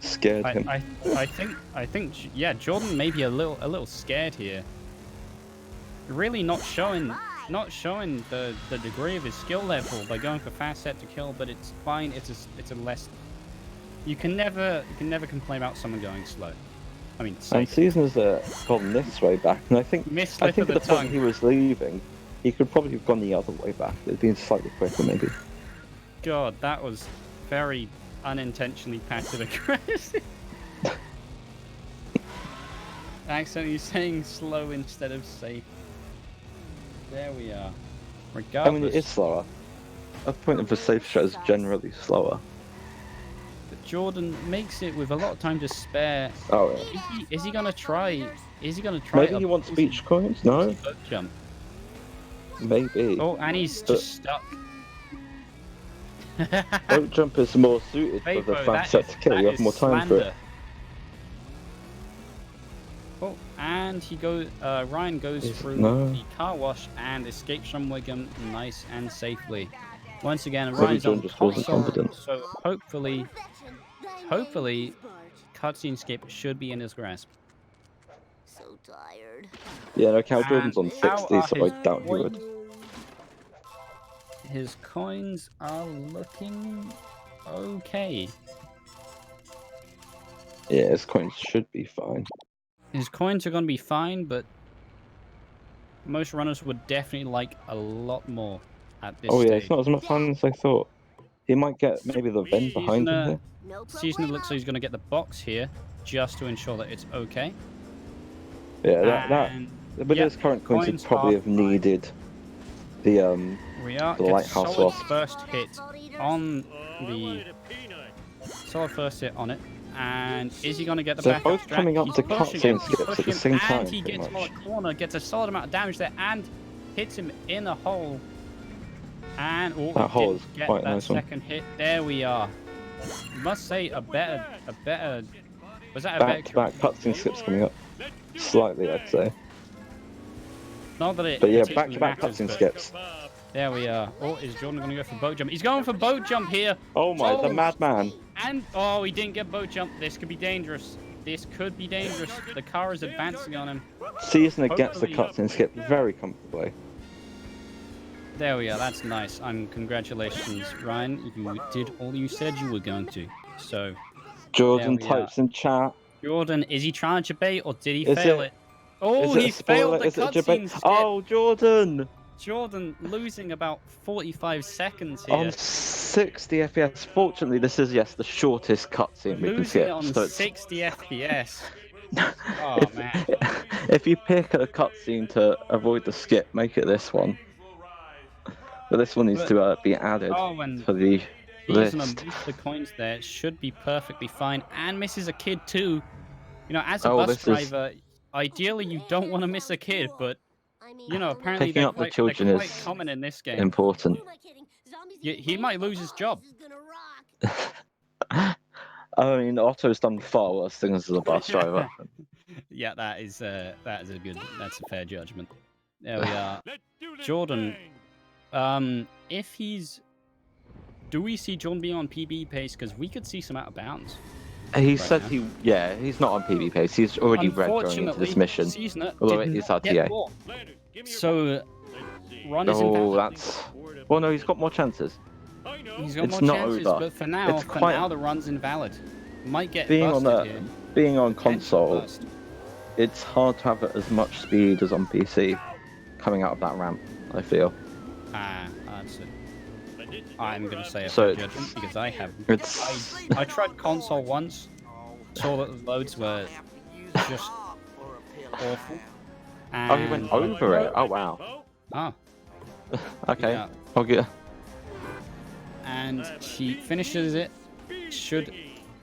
scared him. I think, yeah, Jordan may be a little scared here. Really not showing the degree of his skill level by going for fast set to kill, but it's fine. It's a less. You can never complain about someone going slow. I mean, And safe. Season has gone this way back, and I think Mislip at of the the point tongue. he was leaving, he could probably have gone the other way back. It'd been slightly quicker, maybe. God, that was very unintentionally passive aggressive. Accidentally saying slow instead of safe. There we are. I Regardless, mean, it is slower. A point of a safe shot is generally slower. Jordan makes it with a lot of time to spare. Oh, yeah. Is he gonna try? Is he gonna try? Maybe a he wants ballsy beach coins? No? boat jump. Maybe. Oh, and he's just stuck. Boat jump is more suited for the Fabo, fast set to kill. You have more time for it. Oh, and he goes. Ryan goes through No. the car wash and escapes from Wiggum nice and safely. Once again, Maybe Ryan's John on just wasn't console, confident. so hopefully, cutscene escape should be in his grasp. So tired. Yeah, no, Cal Jordan's on And how 60, are so I his doubt he would. coins? His coins are looking okay. Yeah, his coins should be fine. His coins are going to be fine, but most runners would definitely like a lot more at this Oh yeah, stage. it's not as much fun as I thought. He might get maybe the Ven behind him here. No Seasoner looks like he's going to get the box here just to ensure that it's okay. Yeah, that And with yeah, his current coins, he'd coins probably are have needed the we are the gets lighthouse solid wasp. first hit on the solid first hit on it. And is he going to get the They're back both extract? coming up He's to pushing cutscene him, he's skips at pushing the him, same time, and he pretty gets him on much. a corner, gets a solid amount of damage there, and hits him in a hole. And That hole didn't is get quite a that nice one. second hit. There we are. Must say a better. Was that a better? Back-to-back cutscene skips coming up. Slightly, I'd say. Not that it. But yeah, particularly back-to-back matters, cutscene but skips. There we are. Oh, is Jordan going to go for boat jump? He's going for boat jump here. Oh my, the madman. And oh, he didn't get boat jump. This could be dangerous. This could be dangerous. The car is advancing on him. Seasoner gets the Hopefully- cutscene skip very comfortably. There we are. That's nice. And congratulations, Ryan. You did all you said you were going to. So, Jordan There we are. types in chat. Jordan, is he trying to bait or did he Is fail it- it? Oh, Is it he a spoiler? failed the Is it a cutscene debate? skip. Oh, Jordan! Jordan losing about 45 seconds here. On 60 FPS. Fortunately, this is, yes, the shortest cutscene we can Losing skip. it on So it's 60 FPS. Oh, if, man. if you pick a cutscene to avoid the skip, make it this one. But this one needs to be added Oh, and to the Seasoner list. misses the coins there. It should be perfectly fine. And misses a kid too. You know, as a Oh, bus this is- driver, ideally you don't want to miss a kid, but you know, apparently Picking they're up the quite, children they're quite is common in this game. Important. He might lose his job. I mean, Otto's done far worse things as a bus driver. Yeah, that's a fair judgment. There we are. Jordan, if he's, do we see Jordan being on PB pace? Because we could see some out of bounds. He Right said now. he's not on PB pace. He's already red going into this mission. Seasoner Although did it is not get RTA. more. So, Ron is Oh, invalid. that's... Well, no, he's got more chances. He's got it's more not chances, over. but for now, It's quite- the run's invalid. Might get Being on busted here. being on Potentially console, bust. it's hard to have as much speed as on PC coming out of that ramp, I feel. That's it. I'm going to say a So fair judgment because I have. It's... I tried console once, saw that the loads were just awful. And Oh, he went over it? Oh, wow. Ah, Okay. yeah. I'll get... And she finishes it. Should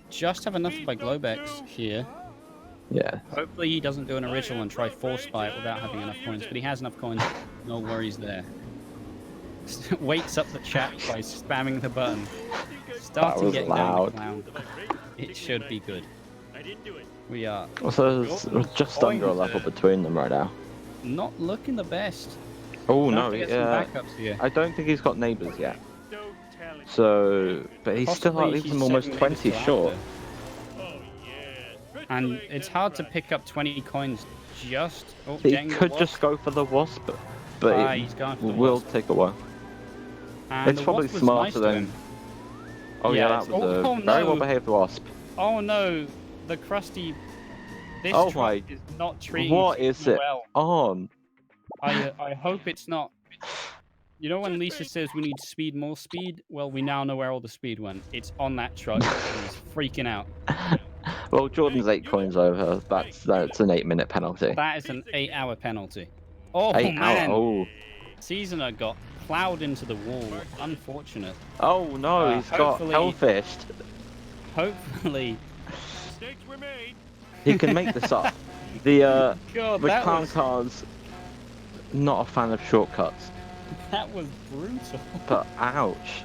just have enough by Globex here. Yeah. Hopefully he doesn't do an original and try force buy it without having enough coins, but he has enough coins. No worries there. wakes up the chat by spamming the button. Starting was getting loud. down the clown. It should be good. We are So there's just under a level between them right now. not looking the best. Oh Don't no, forget some backups here. I don't think he's got neighbours yet. So, but he's still Possibly like, he's even almost setting 20 neighbours to short. after. And it's hard to pick up 20 coins just. Oh, He getting the could wasp. just go for the wasp, but He's going for it the will wasp. take a while. And It's the probably wasp was smarter nice to than. him. Oh yeah, Yeah, that was oh, a very no. well behaved wasp. Oh no, the crusty. This Oh truck my- is not treating What is Sigma it well. on? I hope it's not. You know when Lisa says we need speed, more speed? Well, we now know where all the speed went. It's on that truck. He's freaking out. Well, Jordan's 8 coins over. That's an 8-minute penalty. That is an 8-hour penalty. Oh 8 man, hour. Oh. Seasoner got plowed into the wall. Unfortunate. Oh no, he's got hopefully- hellfished. Hopefully, He can make this up. The God, the that clown was, car's not a fan of shortcuts, that was brutal. but ouch.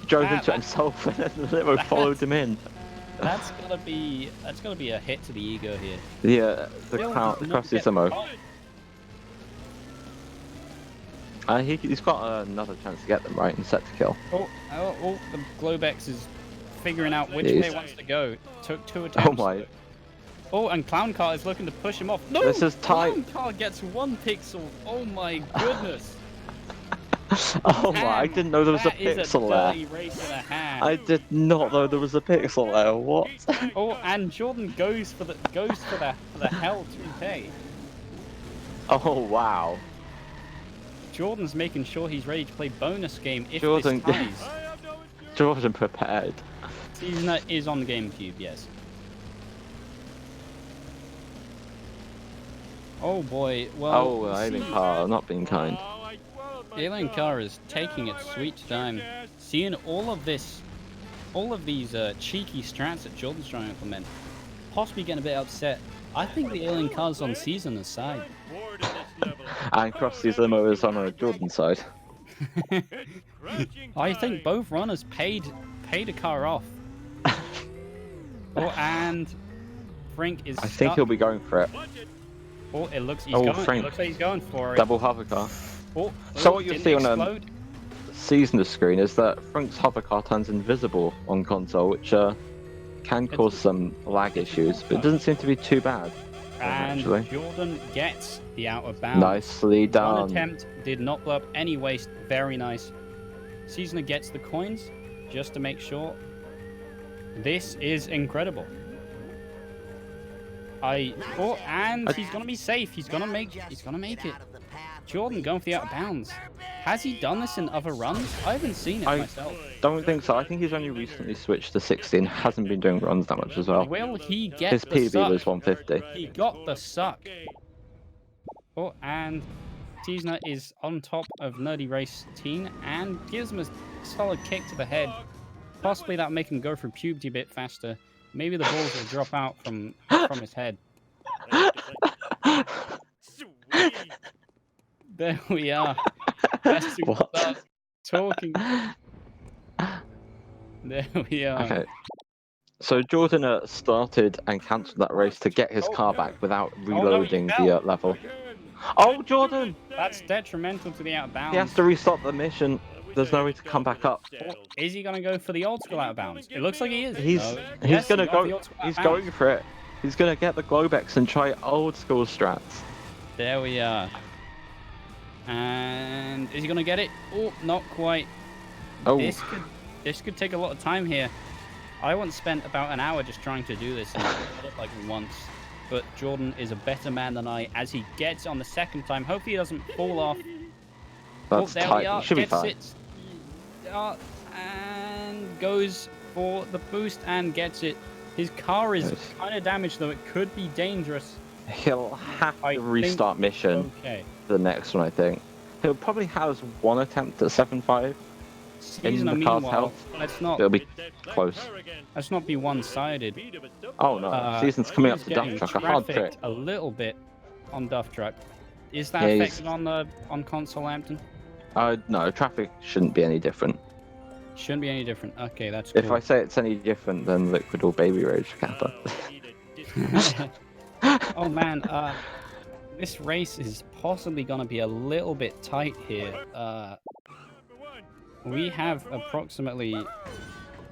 He drove into it himself and then the limo followed him in. That's gotta be a hit to the ego here. The Still clown, does the not crusty get limo. the point. He's got another chance to get them right and set to kill. Oh, the Globex is figuring out which Jeez. way he wants to go. Took 2 Oh attempts. my! Oh, and Clown Car is looking to push him off. No! This is tight. Clown Car gets 1 pixel. Oh my goodness. Oh my! I Damn, didn't know there was a that is pixel there. dirty race and a half. I did not know there was a pixel there. What? Oh, and Jordan goes for the hell 2K. Oh wow! Jordan's making sure he's ready to play bonus game if Jordan- this ties. Jordan prepared. Seasoner is on the GameCube, yes. Oh boy, well. Oh, Alien Car, not being kind. Alien Car is taking its sweet time. Seeing all of these cheeky strats that Jordan's trying to implement, possibly getting a bit upset. I think the Alien Car's on Seasoner's side. And Krusty's limo is on Jordan's side. I think both runners paid a car off. Oh, and Frank is. I think he'll be going for it. Oh, it looks Oh, going. Frank. It looks like he's going for it. Double hover car. Oh, So what you didn't see on explode. Seasoner screen is that Frank's hover car turns invisible on console, which can cause some lag issues, but it doesn't seem to be too bad. And Actually. Jordan gets the out of bounds. Nicely One done. attempt did not blow up any waste. Very nice. Seasoner gets the coins just to make sure. This is incredible. And he's gonna be safe. He's gonna make it. Jordan going for the out of bounds. Has he done this in other runs? I haven't seen it myself. Don't think so. I think he's only recently switched to 16. Hasn't been doing runs that much as well. Will he get His the PB suck? was 150. He got the suck. Oh, and Seasoner is on top of Nerdy Race Teen and gives him a solid kick to the head. Possibly that'll make him go through puberty a bit faster. Maybe the balls will drop out from his head. There we are. That's to What? start talking. There we are. Okay. So Jordan started and cancelled that race to get his car back without reloading the level. Oh, Jordan! That's detrimental to the out of bounds. He has to restart the mission. There's no way to come back up. Is he gonna go for the old school out of bounds? It looks like he is. He's No. he's Yes, gonna he got the go. old school out of He's bounds. going for it. He's gonna get the Globex and try old school strats. There we are. And is he gonna get it? Oh, not quite. Oh, This could take a lot of time here. I once spent about an hour just trying to do this and I did it like once. But Jordan is a better man than I as he gets on the second time. Hopefully he doesn't fall off. that's there tight. we are. He should be Gets fine. it. And goes for the boost and gets it. His car is Nice. kind of damaged though. It could be dangerous. He'll have I to think- restart mission Okay. for the next one, I think. He'll probably has one attempt at 7.5. Seasoner, the car's meanwhile, health. let's It'll be close. not be one-sided. Oh no, Season's coming up he's to Duff getting Truck, a hard trick. trafficked a little bit on Duff Truck. Is that Yeah, he's- affected on console, Hampton? No, traffic shouldn't be any different. Shouldn't be any different. Okay, that's cool. If I say it's any different, then Liquid or Baby Rage Kappa. Oh man, this race is possibly gonna be a little bit tight here. We have approximately wait,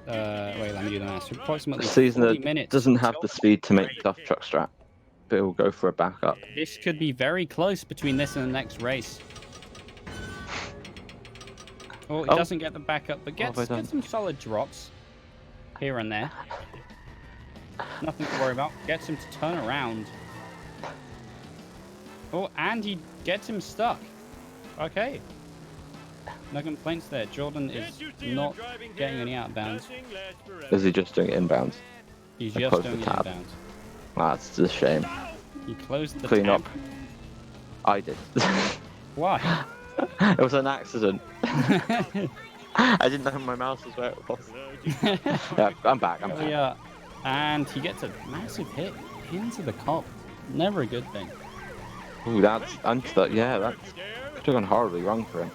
let me do the math. Approximately 40 minutes. Doesn't have the speed to make Duff Truck Strap, but it will go for a backup. This could be very close between this and the next race. Well, he doesn't get the backup, but gets some solid drops here and there. Nothing to worry about. Gets him to turn around. Oh, and he gets him stuck. Okay. No complaints there. Jordan is not getting any out of bounds. Is he just doing it inbounds? He's just doing it inbounds. That's a shame. He closed the Clean tab. up. I did. Why? It was an accident. I didn't know my mouse was where it was. Yeah, I'm back. I'm back. Yeah. And he gets a massive hit into the cop. Never a good thing. Ooh, that's that could have gone horribly wrong for him.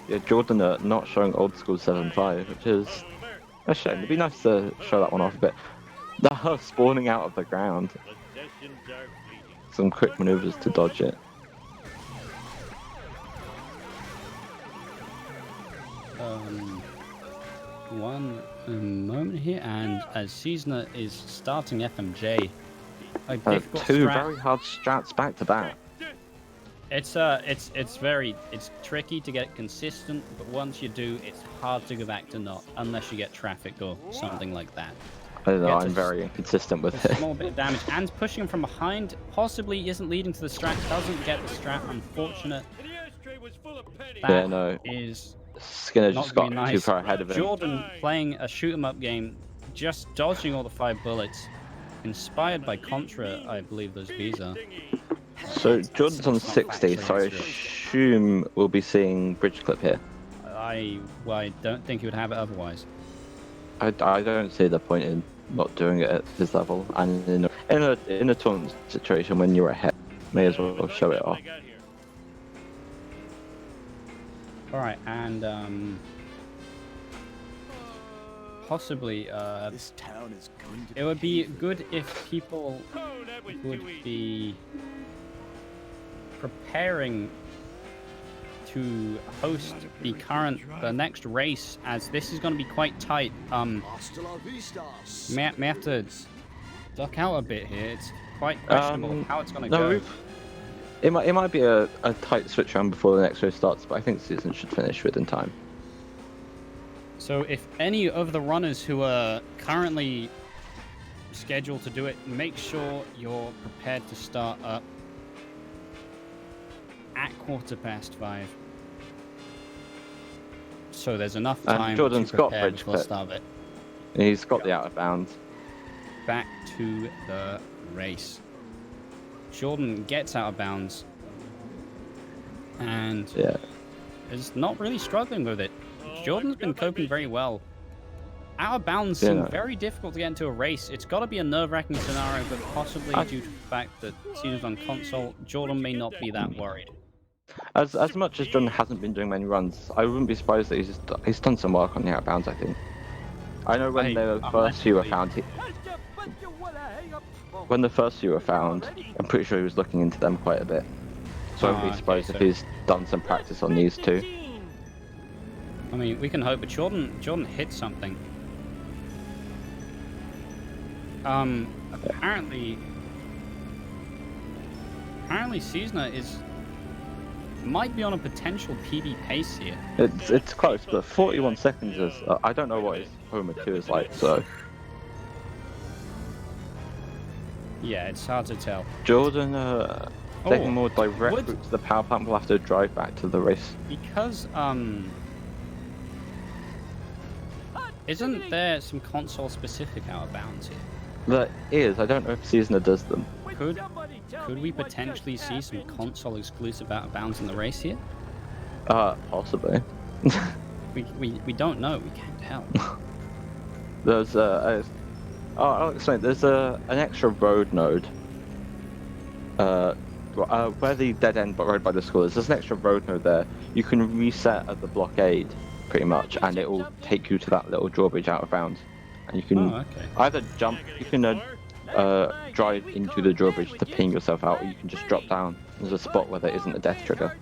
Yeah, Jordan not showing old school 7.5, which is a shame. It'd be nice to show that one off a bit. Her spawning out of the ground. Some quick maneuvers to dodge it. One moment here, and as Seasoner is starting FMJ, a difficult two strat. very hard strats back to back. It's tricky to get consistent, but once you do, it's hard to go back to not, unless you get traffic or something like that. I don't know, I'm very inconsistent with it. Small bit of damage, and pushing him from behind possibly isn't leading to the strat. Doesn't get the strat. Unfortunate. Yeah, no. Skinner just got too far ahead of him. Jordan playing a shoot 'em up game, just dodging all the 5 bullets, inspired by Contra, I believe those V's are. So Jordan's on 60, so I assume we'll be seeing bridge clip here. I don't think he would have it otherwise. I don't see the point in not doing it at his level, and in a tournament situation when you're ahead, may as well show it off. All right, and possibly This town is going to it would be good if people would be preparing to host the next race, as this is going to be quite tight. May have to duck out a bit here. It's quite questionable how it's going to go. It might be a tight switch round before the next race starts, but I think the season should finish within time. So if any of the runners who are currently scheduled to do it, make sure you're prepared to start up at 5:15. So there's enough time Jordan's to got prepare bridge before clip. start of it. He's got the out of bounds. Back to the race. Jordan gets out of bounds and is not really struggling with it. Jordan's been coping very well. Out of bounds seem very difficult to get into a race. It's got to be a nerve-wracking scenario, but possibly due to the fact that Season's on console, Jordan may not be that worried. As much as Jordan hasn't been doing many runs, I wouldn't be surprised that he's done some work on the out of bounds, I think. I know when the first few were found, I'm pretty sure he was looking into them quite a bit. So I wouldn't be surprised if he's done some practice on these two. I mean, we can hope, but Jordan hit something. Apparently Seasoner might be on a potential PB pace here. It's close, but 41 seconds is... I don't know what his Homer 2 is like, so... Yeah, it's hard to tell. Jordan, taking a more direct route to the power plant, will have to drive back to the race. Because, isn't there some console-specific out of bounds here? There is. I don't know if Seasoner does them. Could we potentially see some console-exclusive out of bounds in the race here? Possibly. we don't know. We can't tell. There's I'll explain. There's an extra road node where the dead end road by the school is, there's an extra road node there. You can reset at the blockade, pretty much, and it will take you to that little drawbridge out of bounds. And you can Oh, okay. either jump, you can drive into the drawbridge to ping yourself out, or you can just drop down. There's a spot where there isn't a death trigger.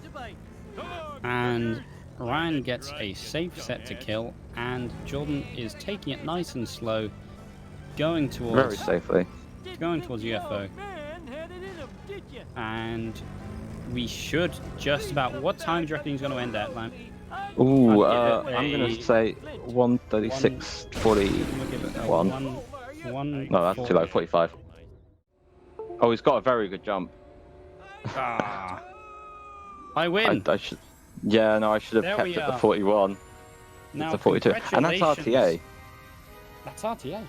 And Ryan gets a safe set to kill, and Jordan is taking it nice and slow, going Very towards safely. UFO. And we should just about. What time do you reckon he's going to end at, Lamp? Ooh, I'll give it I'm a- gonna say 1:36:41. No, that's too low. 45. Oh, he's got a very good jump. Ah, I win. I should. Yeah, no, I should have There kept we it at are. 41. Now, It's a 42, and that's RTA. That's RTA.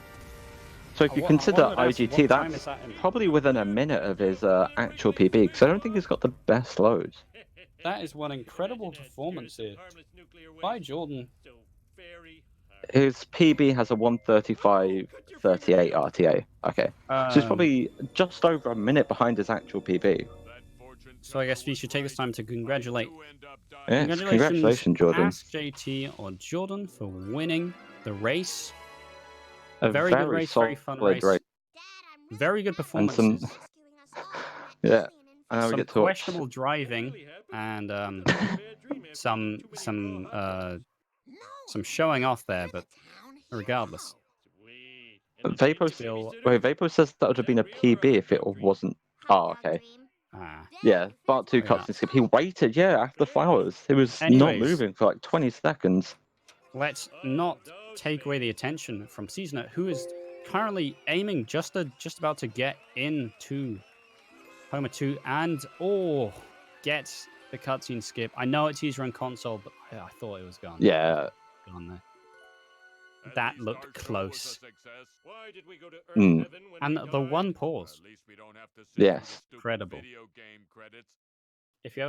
So if you consider IGT, that's probably within a minute of his actual PB, because I don't think he's got the best loads. That is one incredible performance here by Jordan. His PB has a 1:35:38 RTA. Okay, so he's probably just over a minute behind his actual PB. So I guess we should take this time to congratulate. Yes, congratulations, Jordan. AskJT or Jordan for winning the race. A Very good race, very fun solid race. Very good And performances. Yeah, and now we Some get to watch. questionable driving and some showing off there, but regardless. Vapo says that would have been a PB if it wasn't. Oh, okay. Ah. Yeah, part 2 Yeah. cutscene skip. He waited, after flowers. He was not Anyways. moving for like 20 seconds. Let's not take away the attention from Seasoner, who is currently aiming just about to get into Homer 2 and gets the cutscene skip. I know it's user on console, but I thought it was gone. Yeah. Gone there. That looked close. Mm. And the one pause. Yes. Incredible. If you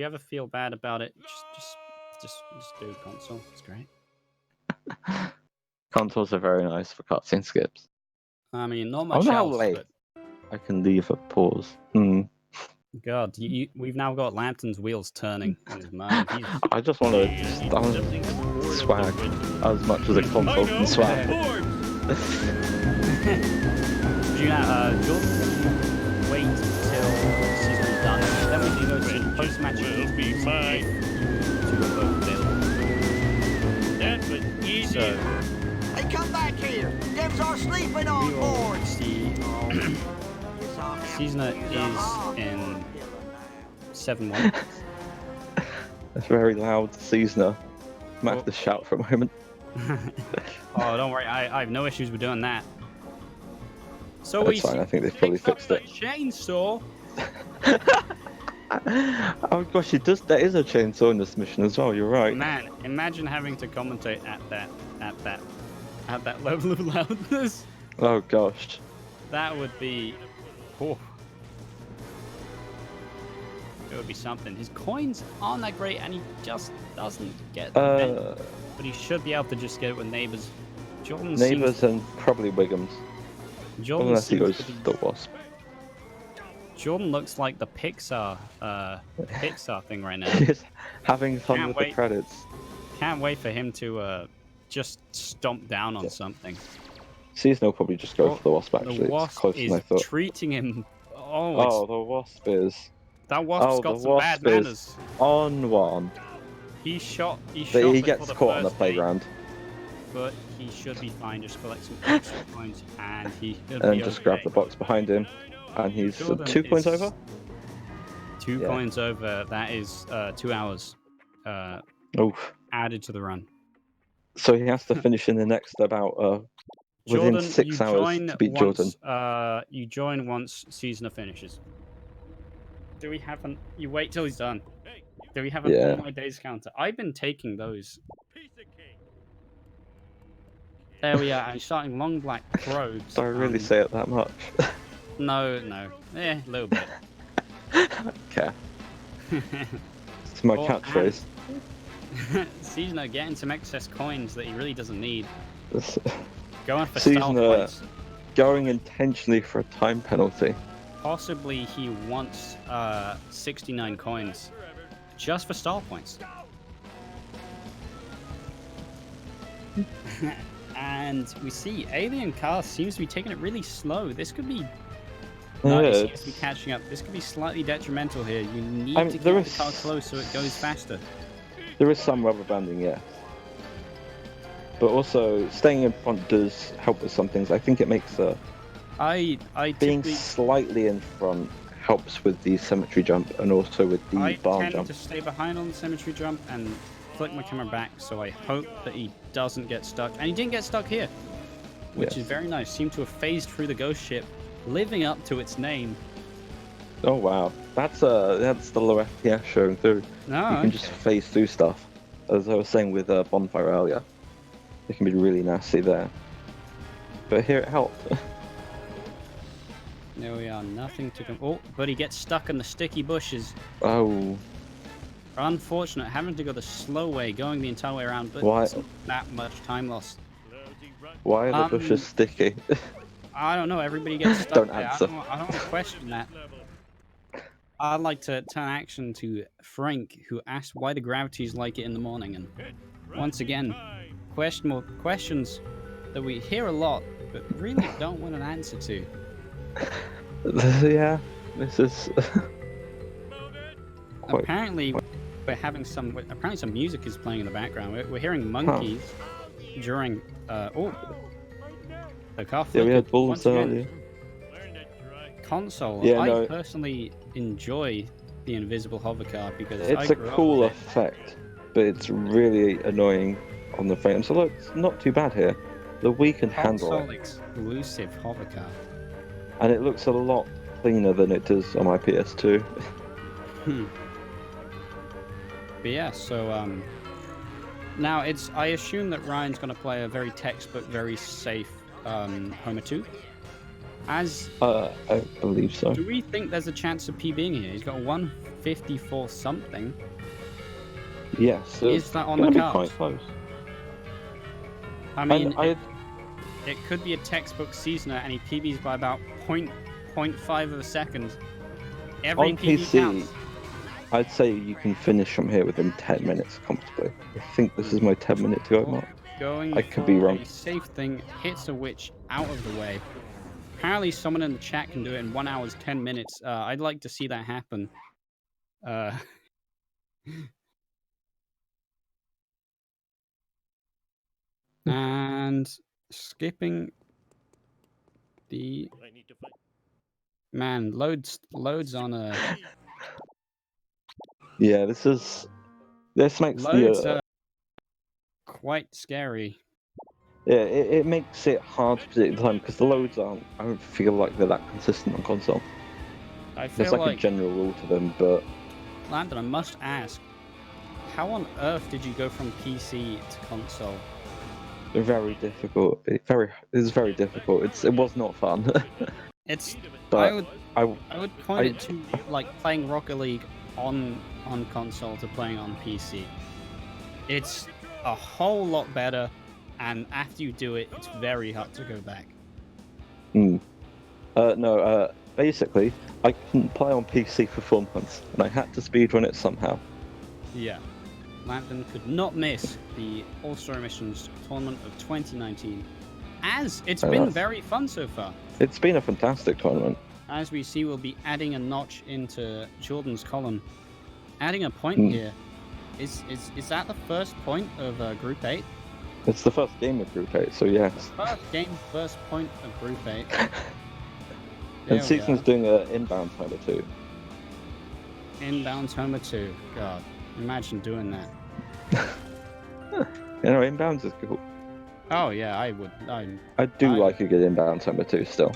ever feel bad about it, just do console. It's great. Contours are very nice for cutscene skips. I mean, not I much wonder how else, late but I can leave a pause. God, we've now got Lambton's wheels turning in his mind. I just want to swag as much as a console can swag. Jordan, wait till season's done. Then we can go to post-match reviews to both available. So, Hey, come back here! Them's our sleeping on we will board! see. Seasoner is in 7-1. That's very loud, Seasoner. Might have to shout for a moment. Oh, don't worry. I have no issues with doing that. So That's fine. I think they've probably fixed it. Chainsaw. Oh gosh, there is a chainsaw in this mission as well. You're right. Man, imagine having to commentate at that level of loudness. Oh gosh. That would be. Oh. It would be something. His coins aren't that great, and he just doesn't get the but he should be able to just get it with neighbors. Jordan Neighbors and probably Wiggums. Jordan Unless he goes seems to be, the Wasp. Jordan looks like the Pixar thing right now. He's having fun Can't with wait. the credits. Can't wait for him to just stomp down on something. Season will probably just go for the Wasp, actually. The It's Wasp closer is than I thought. treating him. Oh, the Wasp is That Wasp's got the some bad Wasp is manners. on one. He shot But he before gets the caught on the first playground. gate, but he should be fine. Just collect some extra coins, and he should And be just okay. grab the box behind him. And he's Jordan 2 points is over? 2 coins over. That is 2 hours Oof. added to the run. So he has to finish in the next about within Jordan, 6 hours to beat Jordan. You join once Seasoner finishes. Do we have an? You wait till he's done. Do we have an all my days counter? I've been taking those. There we are. I'm starting long black probes. Do I really say it that much? No. A little bit. Okay. It's my catchphrase. Seasoner getting some excess coins that he really doesn't need. This- Going for stealth Seasoner points. going intentionally for a time penalty. possibly he wants 69 coins just for star points. And we see Alien Car seems to be taking it really slow. This could be... No, Yeah, it seems to be it's- catching up. This could be slightly detrimental here. You need I mean, to keep there the car is- close so it goes faster. There is some rubber banding, yeah. But also, staying in front does help with some things. I think it makes I being typically... slightly in front helps with the symmetry jump and also with the I barn tend jump. to stay behind on the symmetry jump and flick my camera back, so I hope that he doesn't get stuck. And he didn't get stuck here, which is Yes. very nice. Seemed to have phased through the ghost ship, living up to its name. Oh wow, that's the low FPS showing through. No, You can just phase through stuff. As I was saying with Bonfire earlier, it can be really nasty there. But here it helped. there we are. Nothing to come. Oh, but he gets stuck in the sticky bushes. Oh, Unfortunate, having to go the slow way, going the entire way around, but Why- it's not that much time lost. why are the bushes sticky? I don't know. Everybody gets stuck Don't there. answer. I don't want to question that. I'd like to turn action to Frank, who asked why the gravity is like it in the morning. And once again, more questions that we hear a lot, but really don't want an answer to. Yeah, this is quite. Apparently, we're having some. Apparently, some music is playing in the background. We're hearing monkeys during. Oh, the car Yeah, we had flickered bulls once again. earlier. Console. Yeah, I no. personally enjoy the invisible hover car because I It's a grew up cool with it. effect, but it's really annoying on the frames. Although it's not too bad here. The Wii can handle Console it, exclusive hover car. and it looks a lot cleaner than it does on my PS2. Hmm. But yeah, so now it's. I assume that Ryan's going to play a very textbook, very safe Homer 2. As I believe so. do we think there's a chance of P being here? He's got 154 something. Yes, Is that on gonna the be cards? quite close. I mean, I it could be a textbook seasoner, and he PBs by about 0.5 of a second. Every on PB PC, counts. I'd say you can finish from here within 10 minutes comfortably. I think this is my 10-minute to go mark. Going I could for be wrong. a safe thing, hits a witch out of the way. Apparently, someone in the chat can do it in 1 hour 10 minutes. I'd like to see that happen. And skipping the man loads on a Yeah, this makes loads the quite scary. yeah, it makes it hard to predict the time because the loads aren't. I don't feel like they're that consistent on console. I There's feel like a like general rule to them, but Landon, I must ask, how on earth did you go from PC to console? they're very difficult. It's very difficult. It was not fun. It's But I would point I- it to like playing Rocket League on console to playing on PC. It's a whole lot better, and after you do it, it's very hard to go back. No, basically, I couldn't play on PC for 4 months, and I had to speedrun it somehow. Yeah. Landon could not miss the All-Star Missions tournament of 2019, as it's Oh, been that's- very fun so far. It's been a fantastic tournament. As we see, we'll be adding a notch into Jordan's column. Adding a point here. Is that the first point of Group 8? It's the first game of Group 8, so yes. First game, first point of Group 8. And Season's doing an inbound timer too. Inbound Homer 2. God, imagine doing that. You know, inbounds is cool. Oh yeah, I would. I do like a good inbound timer too, still.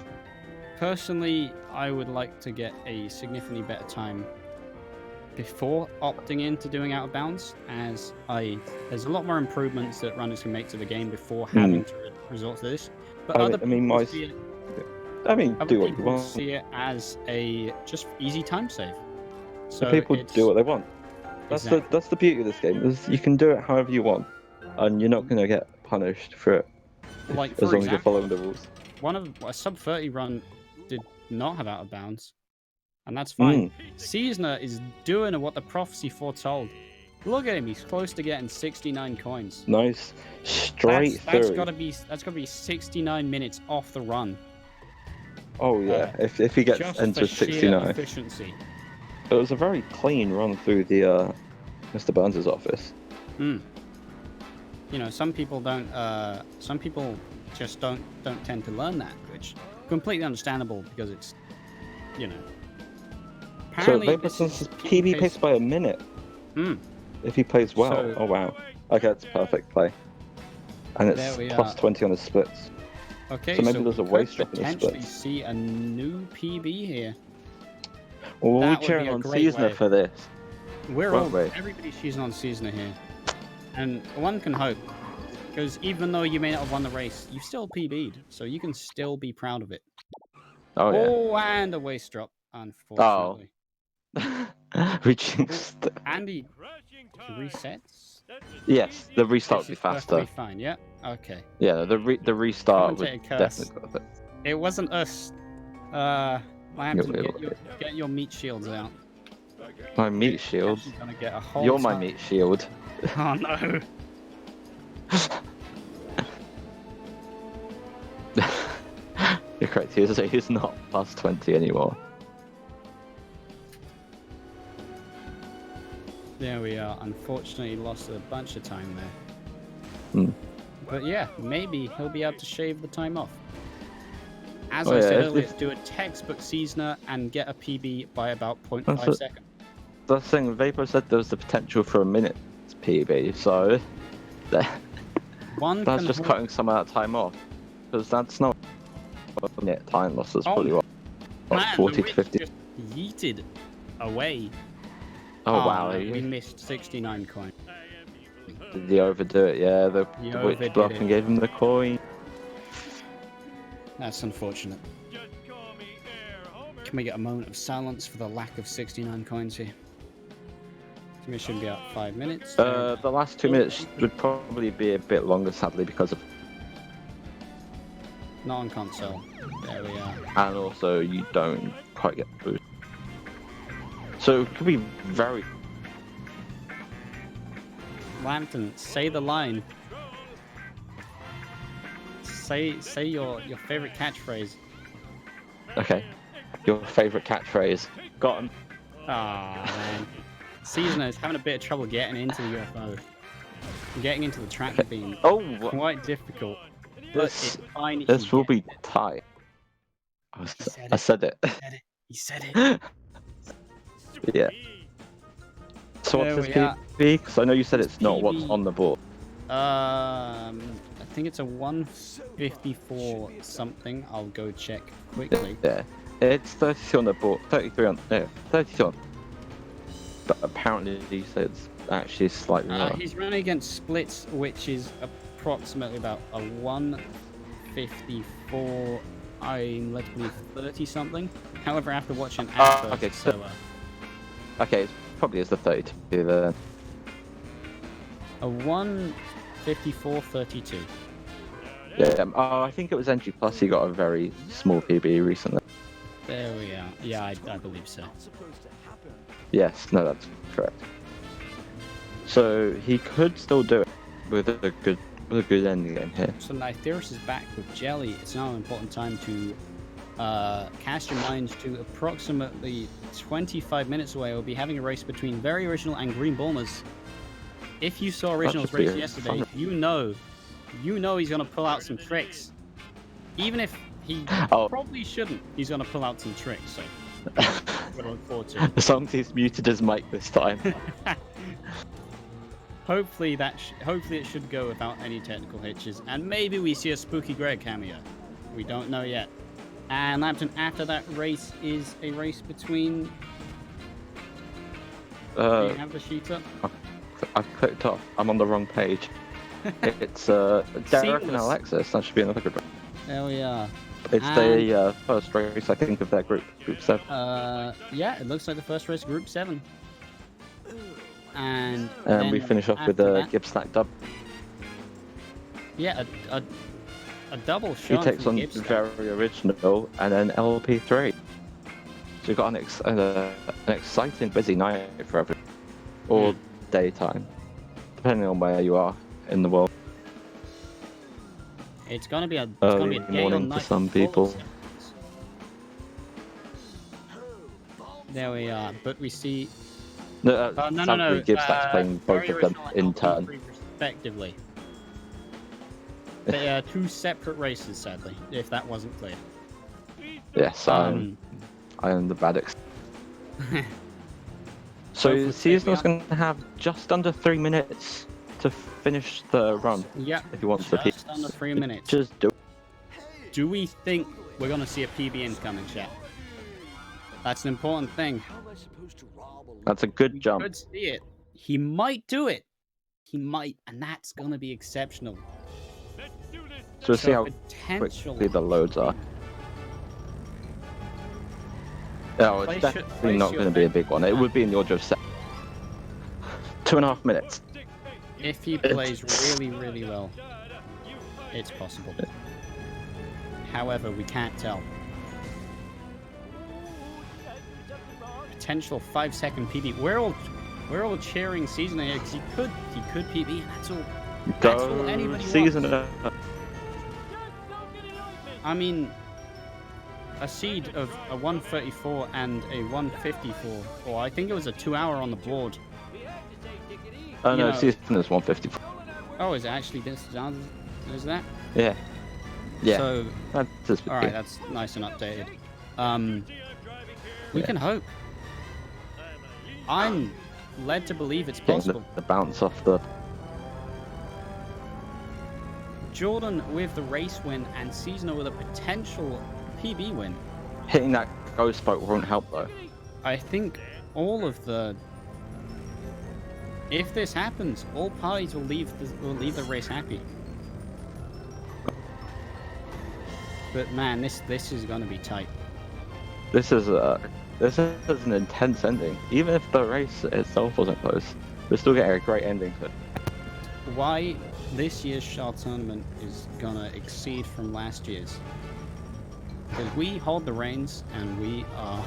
Personally, I would like to get a significantly better time before opting into doing out of bounds, as there's a lot more improvements that runners can make to the game before having to resort to this. But other people see it, do what you want. see it as a just easy time save. So People it's- do what they want. Exactly. That's the beauty of this game. Is you can do it however you want, and you're not gonna get punished for it Like, as for long as you're example, following the rules. a sub 30 run did not have out of bounds. And that's fine. Seasoner is doing what the prophecy foretold. Look at him, he's close to getting 69 coins. Nice. Straight That's through. gotta be 69 minutes off the run. Oh yeah, if he gets Just into for sheer 69. efficiency. It was a very clean run through the Mr. Burns' office. You know, some people don't. Some people just don't tend to learn that, which completely understandable because it's, you know. So Apparently, this Vaperson's is PB picks by a minute. If he plays well. So- Oh wow. Okay, it's a perfect play. And There it's we plus are. 20 on the splits. Okay, So maybe there's a we waste could drop in the potentially splits. see a new PB here. Well, That we're would be cheering a on great Seasoner way. for this. We're Won't all we? everybody's choosing on Seasoner here, and one can hope, because even though you may not have won the race, you still PB'd, so you can still be proud of it. Oh yeah. Oh, and a waste drop, unfortunately. We jinxed. Andy, resets. Yes, the restart would be This is perfectly faster. fine. Yeah. Okay. Yeah, the restart would Commentator curse. definitely go with it. It wasn't us. Lambton, get your meat shields out. My meat shield. You're gonna get a whole You're my ton- meat shield. Oh no. You're correct. He's not plus 20 anymore. There we are. Unfortunately, lost a bunch of time there. Hmm. But yeah, maybe he'll be able to shave the time off. As Oh, I yeah, said if- earlier, if- do a textbone seasoner and get a PB by about That's 0.5 it. seconds. That's the thing. Vapor said there was the potential for a minute PB, so One that's can just hope- cutting some of that time off. Because that's not a minute time loss. That's Oh, probably what, Man, the 40 to witch 50. just yeeted away. Oh wow, We missed 69 coins. did he overdo it? Yeah, the He witch overdid bluff it. and gave him the coin. That's unfortunate. Can we get a moment of silence for the lack of 69 coins here? We should be out 5 minutes. The last 2 minutes would probably be a bit longer, sadly, because of, Not on console. There we are. and also you don't quite get the boost. So it could be very. Lambton, say the line. Say your favorite catchphrase. Okay. Your favourite catchphrase. Got him. Ah man. Seasoner is having a bit of trouble getting into the UFO. Getting into the tractor beam. Oh, Quite difficult. But this it's fine if this you will get be tight. said I it. said it. He said it. Yeah. So There what's we this are. PB? Because I know you said it's not what's PB. on the board. I think it's a 154 something. I'll go check quickly. Yeah. It's 32 on the board. 33 on. No, 32 on. But apparently he said it's actually slightly lower. He's running against splits, which is approximately about a 154. I'm led to believe 30 something. However, after watching adverts, okay, so Okay, it probably is the 32 then. a 154.32. Yeah. Oh, I think it was NG Plus. He got a very small PB recently. There we are. Yeah, I believe so. Yes. No, that's correct. So he could still do it with a good ending game here. So Nythyrus is back with Jelly. It's now an important time to cast your minds to approximately 25 minutes away. We'll be having a race between Very Original and Green Bulmers. If you saw Original's should be race a yesterday, fun- you know he's going to pull out some tricks. Even if he Oh. probably shouldn't, he's going to pull out some tricks. So we'll look forward to it. As long as he's muted his mic this time. Hopefully it should go without any technical hitches, and maybe we see a Spooky Greg cameo. We don't know yet. And Lambton, after that race is a race between. Do you have the sheet up? I've clicked off. I'm on the wrong page. It's Derek and Seamless. Alexis. That should be another good one. There we are. It's the first race, I think, of their group 7. Yeah, it looks like the first race, Group 7. And And we then finish off with after a that- Gibbs Stack dub. Yeah, a double He shot takes from on Gibbs. Very Original and then LP3. So you've got an exciting, busy night for everyone, or daytime, depending on where you are in the world. It's gonna be a Early day or morning night for some full of people. Simpsons. There we are, but we see. No, No. gives that playing both Very of them original in and turn. Free respectively. They are two separate races, sadly, if that wasn't clear. Yes, I am the bad So Both would say Seasonal's we are- going to have just under 3 minutes to finish the run. Yep, If you want to just under 3 minutes. Just do it. Do we think we're gonna see a PB incoming, chat? That's an important thing. How am I supposed to rob a That's a good We jump. could see it. He might do it. He might, and that's gonna be exceptional. So we'll see how potential quickly the loads are. No, it's Place definitely your not going to be a bet. big one. It would be in the order of 2.5 minutes. If he plays really, really well, it's possible. However, we can't tell. Potential 5-second PB. We're all cheering Season here because he could PB, and that's all. That's all anybody Season. I mean, a seed of a 134 and a 154, or I think it was a 2-hour on the board. Oh You no, know- Season is 154. Oh, is it actually this? Is that? Yeah. Yeah. So, That's just, all right, that's nice and updated. We can hope. I'm led to believe it's getting possible. the bounce off the. Jordan with the race win and Seasonal with a potential PB win. Hitting that ghost boat won't help though. I think all of the. If this happens, all parties will leave the race happy. But man, this is gonna be tight. This is an intense ending. Even if the race itself wasn't close, we're still getting a great ending to it. Why this year's Shard tournament is gonna exceed from last year's? Because we hold the reins and we are.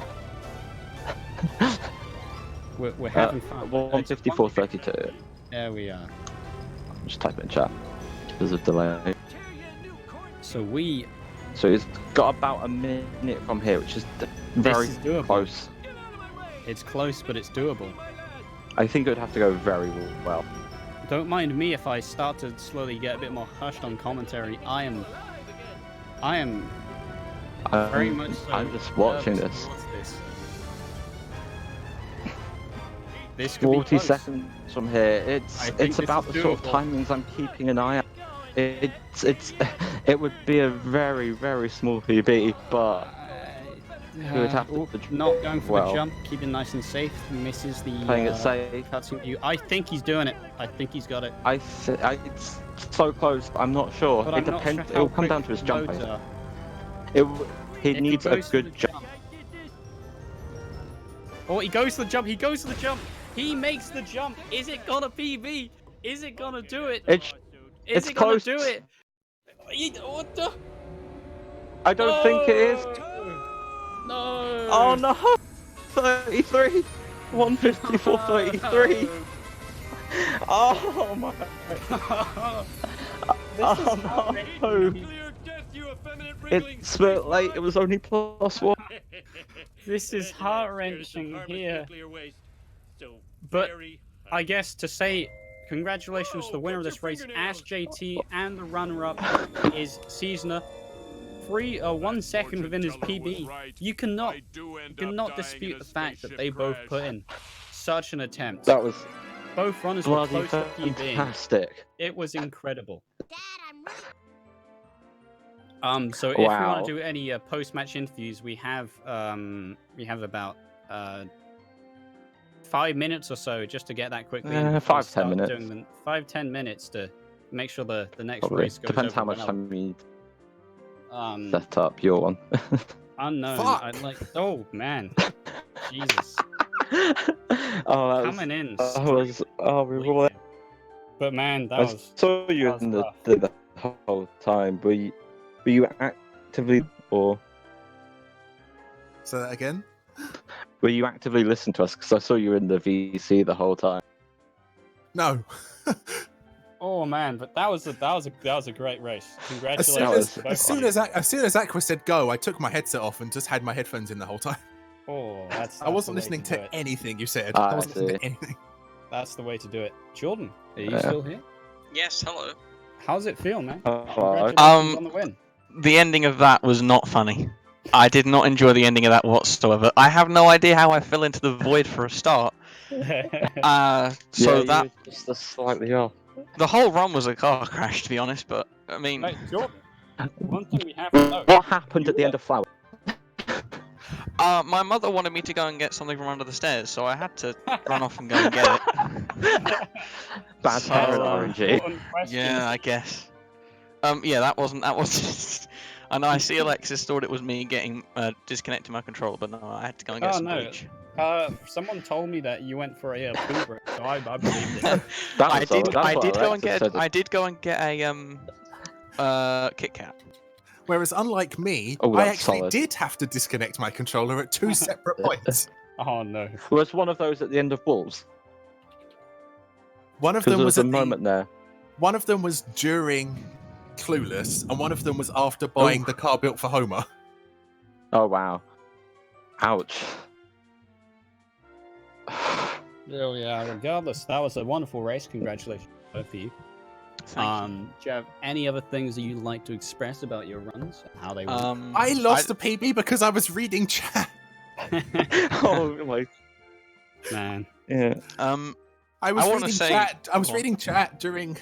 We're having fun. 154.32. There we are. Just type it in chat. There's a delay. So we. So it's got about a minute from here, which is very is doable. close. It's close, but it's doable. I think it would have to go very well. Don't mind me if I start to slowly get a bit more hushed on commentary. I am very much so. I'm just watching nervous this. towards this. This could be 40 close. seconds from here. I think It's this about is the sort of doable. timings I'm keeping an eye on. It would be a very, very small PB, but you would have to Not going for well. the jump, keeping nice and safe. Misses the playing it safe. cutscene view. I think he's doing it. I think he's got it. It's so close, but I'm not sure. But It I'm not depends. sure It will how come down quick to his the jump. loads are. He If he needs a goes for good the jump. Oh, he goes to the jump. He goes to the jump. He makes the jump. Is it gonna PB? Is it gonna do it? It's Is it close. gonna do it? What the? I don't think it is. No. Oh no! 33! 154.33! Oh my! Oh no! It's a bit late, it was only +1. This is heart wrenching here. But I guess to say congratulations to the winner of this race, AskJT, and the runner-up is Seasoner. 1 second within his PB. You cannot dispute the fact that they both put in such an attempt. That was Both runners were bloody close to PB. fantastic. It was incredible. Dad, I'm really... So if we want Wow. to do any post-match interviews, we have about 5 minutes or so just to get that quickly. in before we 5-10 start minutes. doing the 5-10 minutes to make sure the next Probably. race goes Depends over how much well. time you Um, set up your one. unknown. Fuck. I'd like. Oh man, Jesus, Oh, that coming in. we were all. But man, that I was. saw you that was in rough. the whole time. Were you actively or? Say that again. Were you actively listening to us? Because I saw you in the VC the whole time. No. Oh man, but that was a great race. As Congratulations. soon to as, both of you. as soon as Aqua said go, I took my headset off and just had my headphones in the whole time. Oh, that's I wasn't the way listening to do to it. anything you said. Ah, I wasn't I listening see. to anything. That's the way to do it. Jordan, are you Yeah. still here? Yes, hello. How's it feel, man? Oh, Congratulations on the win. The ending of that was not funny. I did not enjoy the ending of that whatsoever. I have no idea how I fell into the void for a start. So yeah, that you were just slightly off. the whole run was a car crash, to be honest. But I mean, Hey, Jordan, one thing we have to know. What happened at the end of Flower? my mother wanted me to go and get something from under the stairs, so I had to run off and go and get it. Bad So, parent, RNG. Important question. Yeah, I guess. Yeah, that wasn't. And I see Alexis thought it was me getting disconnecting my controller, but no, I had to go and get Oh, some no. bleach. Someone told me that you went for a poo break, so I believed it. I did go and get a Kit Kat. Whereas, unlike me, Oh, I that's actually solid. did have to disconnect my controller at 2 separate points. Oh no. Was one of those at the end of Wolves? One of Because them there was was a at the, moment there. one of them was during Clueless, and one of them was after buying the car built for Homer. Oh wow. Ouch. Oh yeah. Regardless, that was a wonderful race. Congratulations both of you. Thank you. Do you have any other things that you'd like to express about your runs? How they went? I lost the PB because I was reading chat. Oh my. Man. Yeah. I was wanna reading say- chat. I was Go on. reading chat during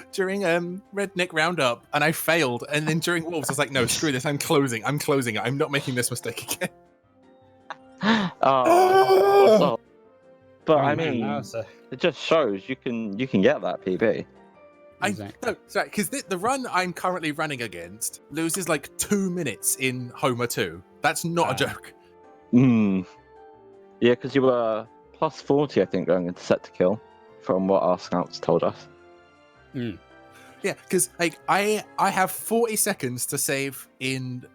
Redneck Roundup, and I failed. And then during Wolves, I was like, "No, screw this! I'm closing. I'm not making this mistake again." Oh. what's up? But I man, mean, that was a- it just shows you can get that PB. Exactly. No, sorry, because the run I'm currently running against loses like 2 minutes in Homer 2. That's not a joke. Hmm. Yeah, because you were plus 40, I think, going into set to kill, from what our scouts told us. Yeah, because like I have 40 seconds to save in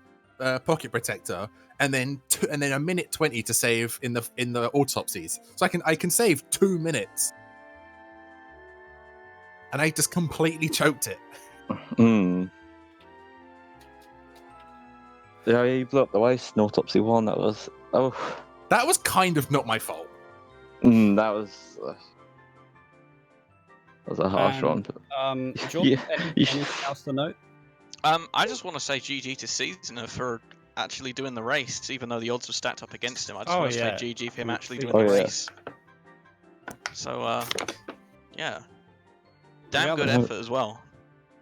Pocket Protector, and then a minute 20 to save in the autopsies. So I can save 2 minutes, and I just completely choked it. Hmm. Yeah, you blew up the waist in Autopsy 1. That was. Oh. That was kind of not my fault. That was. That was a harsh one. Jordan, Yeah, anything else to note? I just want to say GG to Seasoner for actually doing the race, even though the odds were stacked up against him. I just want to say GG for him actually doing the race. So, yeah. Damn good effort as well.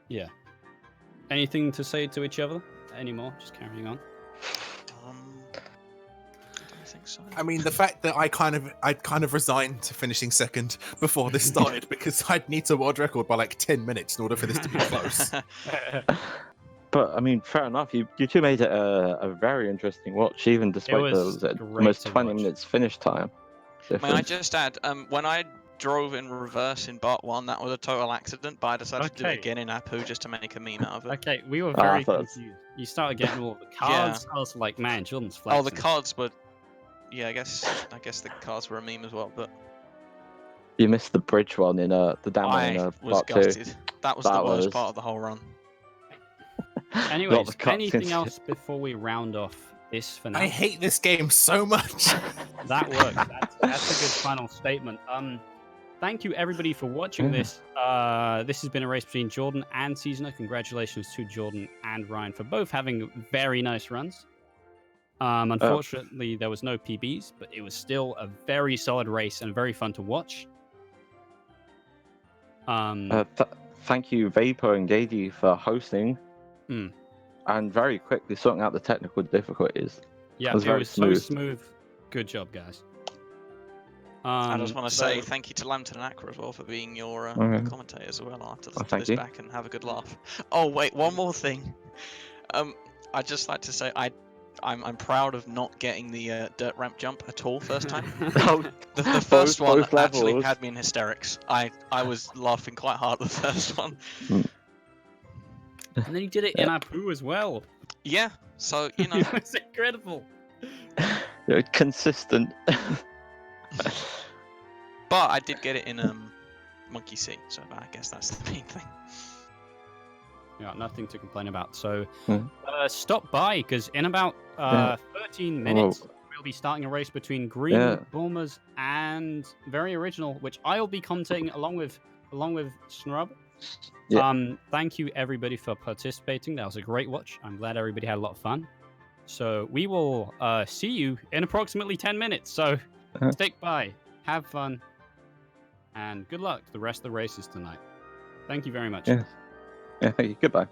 Yeah. Anything to say to each other anymore? Just carrying on. I think so. I mean, the fact that I kind of resigned to finishing second before this started because I'd need to world record by like 10 minutes in order for this to be close. But I mean, fair enough. You two made it a very interesting watch, even despite was the great almost to 20 watch. minutes finish time. May I difference. just add, when I drove in reverse in Part 1, that was a total accident, but I decided to do it again in Apu just to make a meme out of it. Okay, we were I very thought- confused. You started getting all the cards. I was like, man, Jordan's flexing. Oh, the cards were... Yeah, I guess the cards were a meme as well, but... You missed the bridge one in the down one in I was part 2. gutted. That was the That worst was- part of the whole run. Anyways, the cutscenes. anything else before we round off this for now? I hate this game so much. That works. That's a good final statement. Thank you everybody for watching this. This has been a race between Jordan and Seasoner. Congratulations to Jordan and Ryan for both having very nice runs. Unfortunately, there was no PBs, but it was still a very solid race and very fun to watch. Thank you, Vapor and Gagey, for hosting and very quickly sorting out the technical difficulties. Yeah, It was very so smooth. smooth. Good job, guys. I just want to say thank you to Lambton and Aqua as well for being your commentators as well. I'll have to listen to thank this you. back and have a good laugh. Oh wait, one more thing. I'd just like to say I'm proud of not getting the dirt ramp jump at all first time. The first one both actually levels. had me in hysterics. I was laughing quite hard at the first one. And then you did it in Apu as well. Yeah, so you know. It was incredible. Consistent. But I did get it in Monkey C, so I guess that's the main thing. Yeah, nothing to complain about. So Hmm. stop by, because in about Yeah. 13 minutes, Whoa. we'll be starting a race between Green Yeah. Boomers and Very Original, which I'll be commentating along with Snrub. Yeah. Thank you everybody for participating. That was a great watch. I'm glad everybody had a lot of fun. So we will see you in approximately 10 minutes. So stick by, have fun, and good luck to the rest of the races tonight. Thank you very much. Yeah. Yeah. Thank you. Goodbye.